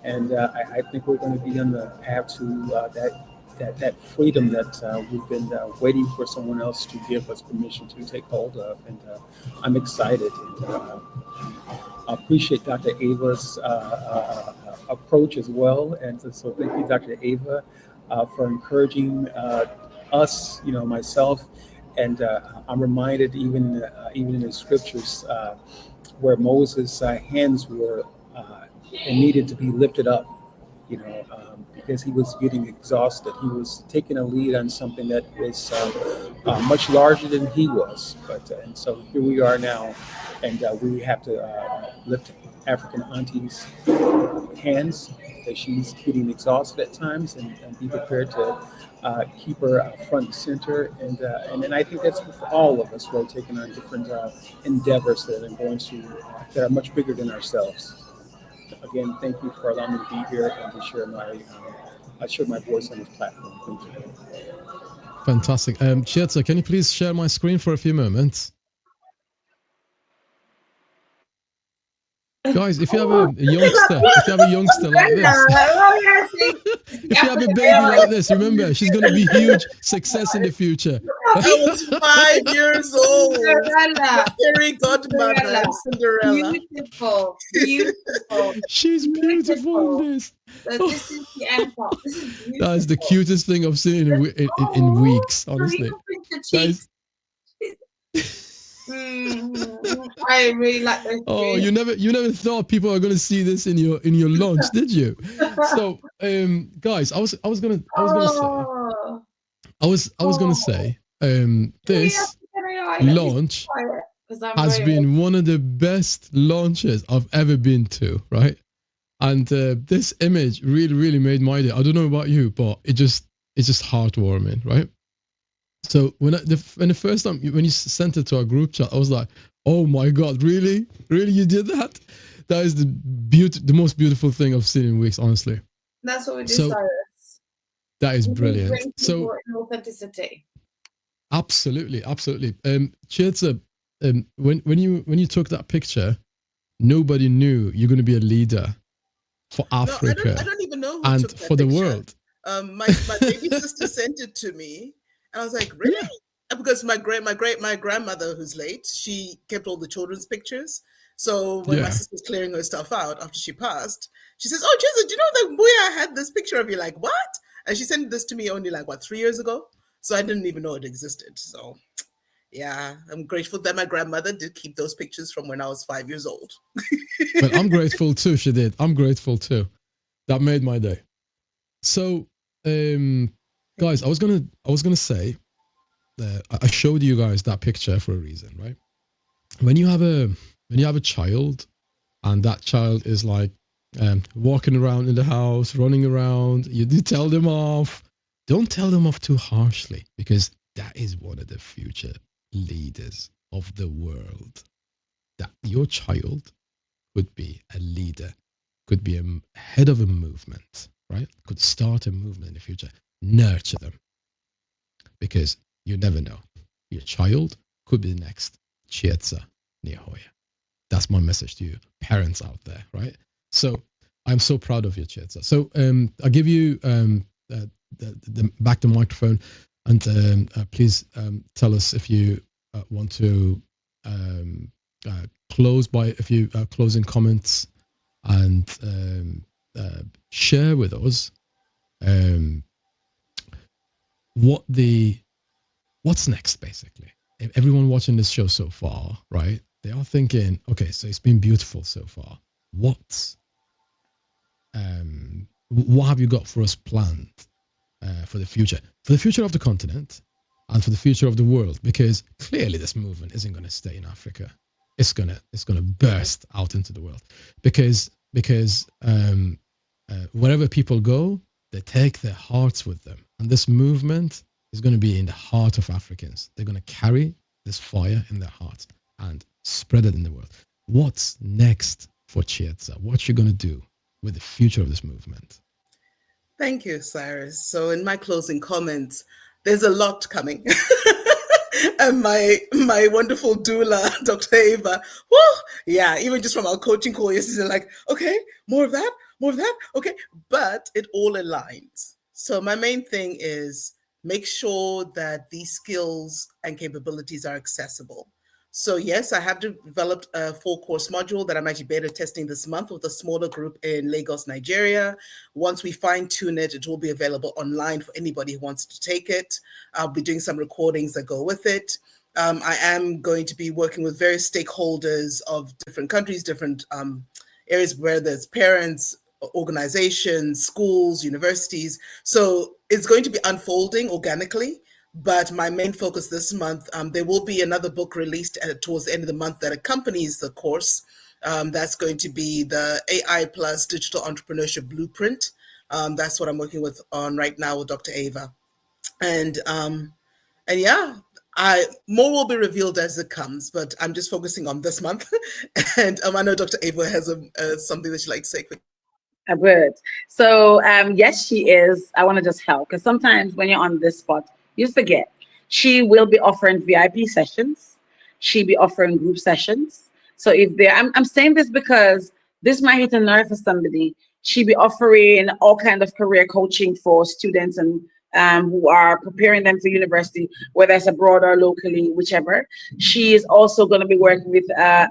And I think we're going to be on the path to that freedom that we've been waiting for someone else to give us permission to take hold of. And I'm excited. And I appreciate Dr. Ava's approach as well. And so thank you, Dr. Ava, for encouraging us, myself. And I'm reminded even in the scriptures where Moses' hands were and needed to be lifted up, because he was getting exhausted. He was taking a lead on something that was much larger than he was. And so here we are now, and we have to lift African Auntie's hands as she's getting exhausted at times, and be prepared to keep her front and center. And then I think that's for all of us who are taking on different endeavors that are going to that are much bigger than ourselves. Again, thank you for allowing me to be here and to share my voice on this platform. Thank you. Fantastic. Chiyedza, can you please share my screen for a few moments? Guys, if you have a youngster like this, if you have a baby like this, remember, she's going to be huge success in the future. I was 5 years old. Fairy godmother, Cinderella. Beautiful, beautiful. She's beautiful in this. So this is the end part. This is beautiful. That is the cutest thing I've seen in weeks, honestly. I really like those. Oh, you never thought people are going to see this in your launch, did you? So, guys, I was gonna say this launch has been one of the best launches I've ever been to, right? And this image really made my day. I don't know about you, but it's just heartwarming, right? So when the first time when you sent it to our group chat, I was like, "Oh my God, really you did that?" That is the most beautiful thing I've seen in weeks, honestly. That's what we do, Cyrus. That is brilliant. So authenticity. Absolutely. Chiyedza, when you took that picture, nobody knew you're going to be a leader for Africa. No, I don't even know who and took that for the picture. world. My baby sister sent it to me. And I was like, really? Yeah. Because my grandmother, who's late, she kept all the children's pictures. So when my sister's clearing her stuff out after she passed, she says, "Oh, Chiyedza, do you know that Mbuya had this picture of you?" Like, what? And she sent this to me only 3 years ago. So I didn't even know it existed. So yeah, I'm grateful that my grandmother did keep those pictures from when I was 5 years old. But I'm grateful too. She did. I'm grateful too. That made my day. So, guys, I was gonna say that I showed you guys that picture for a reason, right? When you have a child, and that child is like walking around in the house, running around, you do tell them off. Don't tell them off too harshly, because that is one of the future leaders of the world. That your child could be a leader, could be a head of a movement, right? Could start a movement in the future. Nurture them, because you never know. Your child could be the next Chiyedza Nyahuye. That's my message to you, parents out there, right? So I'm so proud of you, Chiyedza. So I'll give you back the microphone, and please tell us if you want to close by a few closing comments, and share with us what's next, basically. Everyone watching this show so far, right? They are thinking, okay, so it's been beautiful so far. what have you got for us planned for the future of the continent and for the future of the world? Because clearly this movement isn't going to stay in Africa. It's gonna burst out into the world because wherever people go, they take their hearts with them, and this movement is going to be in the heart of Africans. They're going to carry this fire in their hearts and spread it in the world. What's next for Chiyedza? What you going to do with the future of this movement? Thank you, Cyrus. So in my closing comments, there's a lot coming. And my wonderful doula, Dr. Ava, yeah, even just from our coaching call yesterday, like, okay, more of that, okay, but it all aligns. So my main thing is make sure that these skills and capabilities are accessible. So yes, I have developed a 4-course module that I'm actually beta testing this month with a smaller group in Lagos, Nigeria. Once we fine tune it, it will be available online for anybody who wants to take it. I'll be doing some recordings that go with it. I am going to be working with various stakeholders of different countries, different areas where there's parents, organizations, schools, universities. So it's going to be unfolding organically. But my main focus this month, there will be another book released towards the end of the month that accompanies the course. That's going to be the AI plus Digital Entrepreneurship Blueprint. That's what I'm working on right now with Dr. Ava. And yeah, more will be revealed as it comes, but I'm just focusing on this month. And I know Dr. Ava has something that she'd like to say quickly. I would. So yes, she is. I want to just help, because sometimes when you're on this spot, you forget. She will be offering VIP sessions. She'll be offering group sessions. So if there, I'm saying this because this might hit a nerve for somebody. She'll be offering all kind of career coaching for students and who are preparing them for university, whether it's abroad or locally, whichever. She is also going to be working with the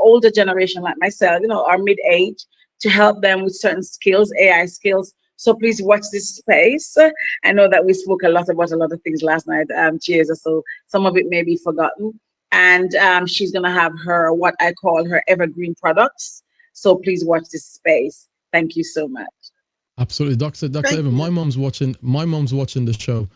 older generation like myself, our mid-age, to help them with certain skills, AI skills. So please watch this space. I know that we spoke a lot about a lot of things last night, Chiyedza, so some of it may be forgotten. And she's gonna have what I call her evergreen products. So please watch this space. Thank you so much. Absolutely, Dr. Eva, my mom's watching the show.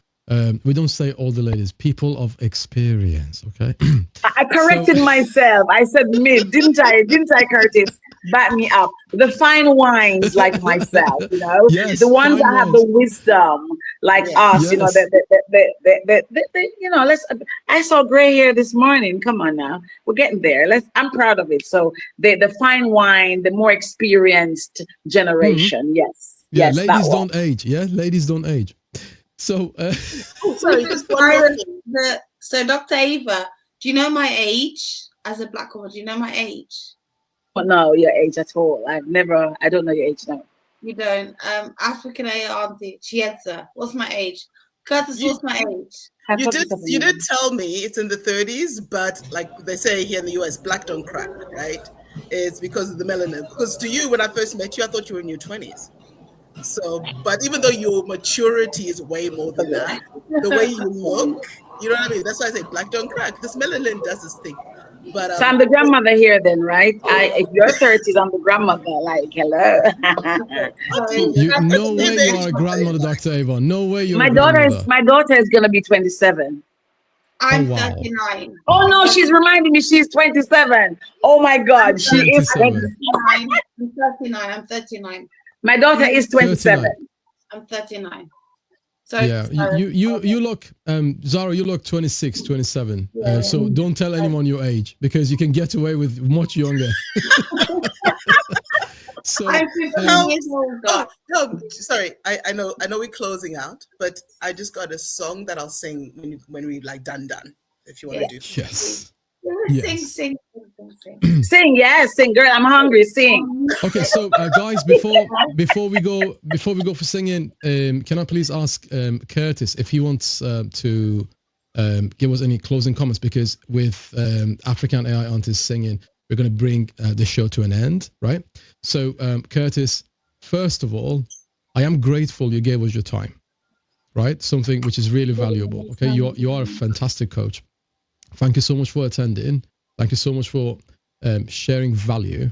We don't say older ladies, people of experience, okay? I corrected myself. I said mid, didn't I, Curtis? Back me up. The fine wines like myself, yes, the ones that have the wisdom like us, yes. I saw gray hair this morning. Come on now. We're getting there. I'm proud of it. So the fine wine, the more experienced generation. Mm-hmm. Yes. Yeah, yes, ladies don't age. Yeah, ladies don't age. So, sorry, so Dr. Ava, do you know my age as a Black woman? Do you know my age? Don't know your age at all. I don't know your age now. You don't? AfricanAIAuntie Chiyedza. What's my age? Curtis, what's my age? You did tell me it's in the 30s, but like they say here in the US, black don't crack, right? It's because of the melanin. Because to you, when I first met you, I thought you were in your 20s. So, but even though your maturity is way more than that, the way you look, you know what I mean? That's why I say black don't crack. This melanin does this thing. But so I'm the grandmother here then, right? If you're 30s, I'm the grandmother. Like, hello. No way you are a grandmother, Dr. Ava. No way you're my daughter is gonna be 27. I'm 39. Oh no, she's reminding me she's 27. Oh my God, she is 29. I'm 39. My daughter is 27. 39. I'm 39. So yeah, you look, Zara, you look 26, 27. So don't tell anyone your age because you can get away with much younger. So, I'm 15 years old. No, sorry. I know we're closing out, but I just got a song that I'll sing when we like done. If you want to do. Yes. Sing. Sing, yes, sing, girl. I'm hungry. Sing. Okay, so guys, before we go for singing, can I please ask Curtis if he wants to give us any closing comments? Because with African AI Aunties singing, we're going to bring the show to an end, right? So, Curtis, first of all, I am grateful you gave us your time, right? Something which is really valuable. Okay, you are a fantastic coach. Thank you so much for attending. Thank you so much for sharing value.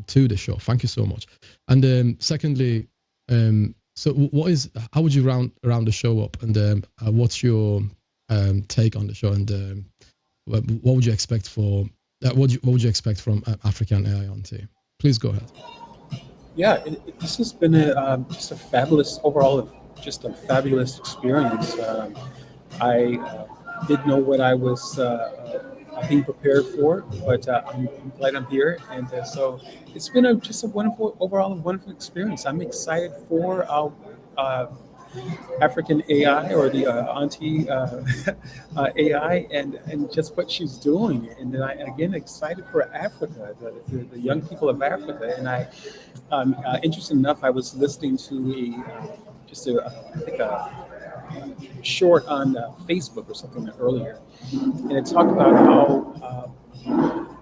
to the show. Thank you so much. And secondly, so how would you round the show up? And what's your take on the show? And what would you expect from African AI Auntie? Please go ahead. Yeah, this has been just a fabulous overall, just a fabulous experience. I didn't know what I was being prepared for, but I'm glad I'm here, and so it's been just a wonderful experience. I'm excited for our African AI, or the Auntie AI, and just what she's doing. And then I again excited for Africa, the young people of Africa. And interesting enough, I was listening to I think a short on Facebook or something earlier, and it talked about how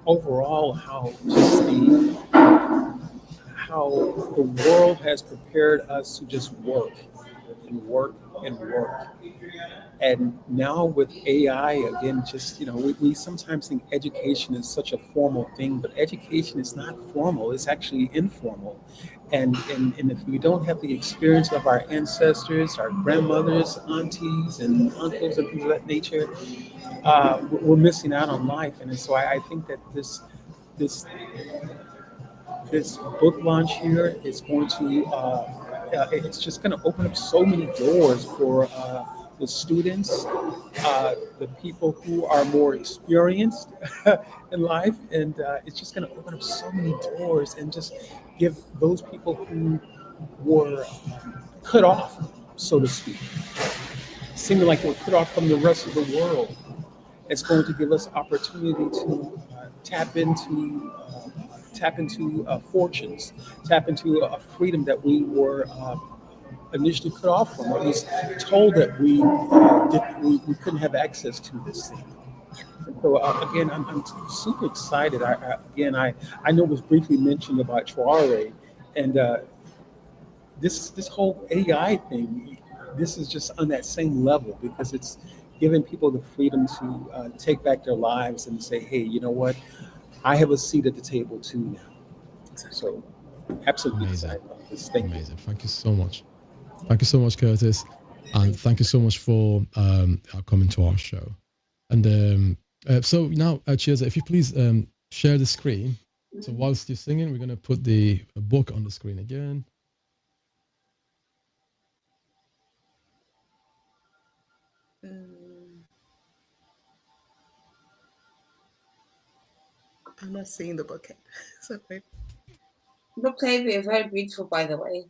overall how the world has prepared us to just work and work and work. And now with AI, again, just, we sometimes think education is such a formal thing, but education is not formal, it's actually informal. And if we don't have the experience of our ancestors, our grandmothers, aunties, and uncles, and things of that nature, we're missing out on life. And so I think that this book launch here is going to it's just going to open up so many doors for the students, the people who are more experienced in life, and it's just going to open up so many doors and just give those people who were cut off, so to speak, seeming like we're cut off from the rest of the world. It's going to give us opportunity to tap into fortunes, tap into a freedom that we were initially cut off from, or at least told that we couldn't have access to this thing. So again, I'm super excited. I know it was briefly mentioned about Traore, and this whole AI thing, this is just on that same level, because it's giving people the freedom to take back their lives and say, hey, you know what? I have a seat at the table too now. So absolutely excited about this. Thank you. Thank you so much. Thank you so much, Curtis. And thank you so much for coming to our show. And so now, Chiyedza, if you please share the screen. So whilst you're singing, we're going to put the book on the screen again. I'm not seeing the book yet. Sorry. Look, Tavia, very beautiful, by the way.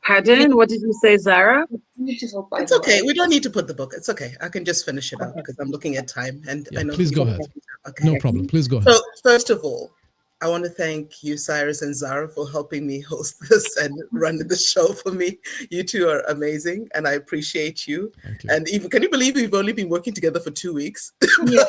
Pardon? What did you say, Zara? Beautiful, by It's the okay. way. We don't need to put the book. It's okay. I can just finish it out because I'm looking at time. And Yeah, I know please go ahead. Okay. No problem. Please go ahead. So first of all, I want to thank you, Cyrus and Zara, for helping me host this and running the show for me. You two are amazing, and I appreciate you. Thank you. And even, can you believe we've only been working together for 2 weeks? Yeah.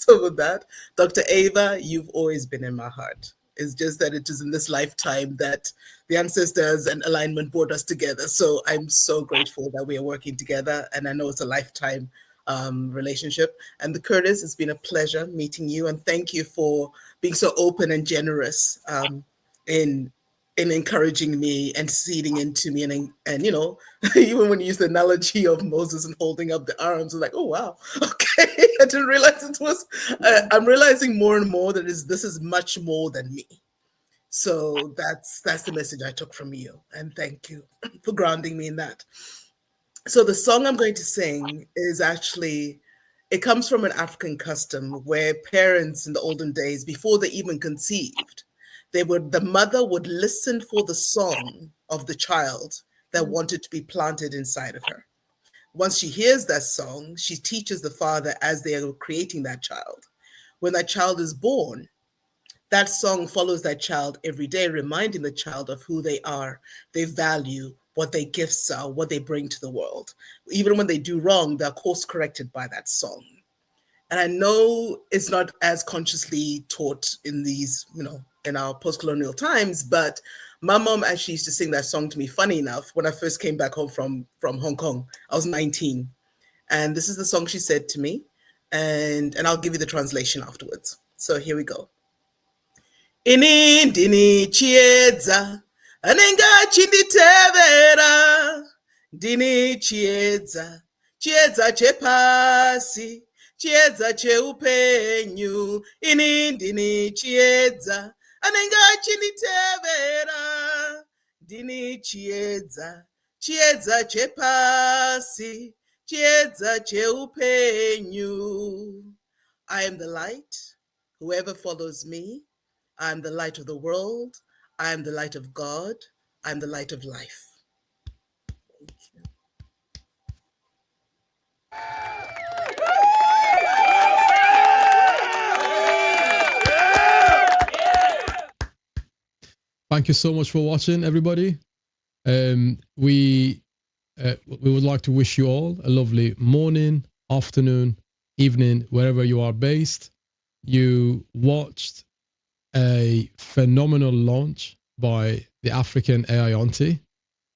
So with that, Dr. Ava, you've always been in my heart. It's just that it is in this lifetime that the ancestors and alignment brought us together. So I'm so grateful that we are working together, and I know it's a lifetime relationship. And the Curtis, it's been a pleasure meeting you, and thank you for being so open and generous in encouraging me and seeding into me, and you know, even when you use the analogy of Moses and holding up the arms, I'm like, oh wow, okay, I didn't realize it was. I'm realizing more and more that this is much more than me. So that's the message I took from you, and thank you for grounding me in that. So the song I'm going to sing is actually, it comes from an African custom where parents in the olden days, before they even conceived, the mother would listen for the song of the child that wanted to be planted inside of her. Once she hears that song, she teaches the father as they are creating that child. When that child is born, that song follows that child every day, reminding the child of who they are, their value, what their gifts are, what they bring to the world. Even when they do wrong, they're course corrected by that song. And I know it's not as consciously taught in these, in our post-colonial times, but my mom actually used to sing that song to me, funny enough, when I first came back home from Hong Kong. I was 19. And this is the song she said to me. And I'll give you the translation afterwards. So here we go. Ini ndini Chiyedza anenge achinditevera. Ndini Chiyedza, Chiyedza chepasi, Chiyedza cheupenyu. Ini ndini Chiyedza anenge achinditevera. Ndini Chiyedza, Chiyedza chepasi, Chiyedza cheupenyu. I am the light. Whoever follows me, I am the light of the world. I am the light of God. I am the light of life. Thank you. Thank you so much for watching, everybody. We would like to wish you all a lovely morning, afternoon, evening, wherever you are based. You watched a phenomenal launch by the African AI Auntie,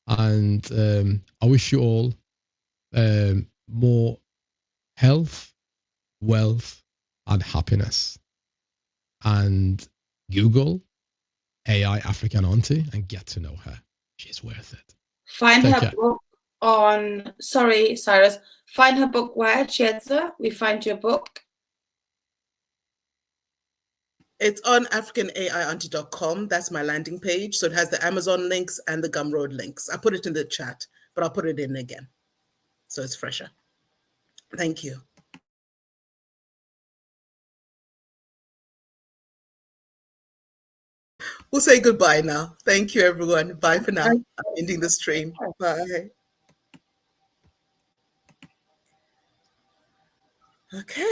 and I wish you all more health, wealth, and happiness. And Google AI African Auntie and get to know her. She's worth it. Find Take her care. book on, sorry, Cyrus. Find her book where, Chiyedza? We find your book. It's on AfricanAIAuntie.com. That's my landing page. So it has the Amazon links and the Gumroad links. I put it in the chat, but I'll put it in again, so it's fresher. Thank you. We'll say goodbye now. Thank you, everyone. Bye for now. I'm ending the stream. Bye. Okay.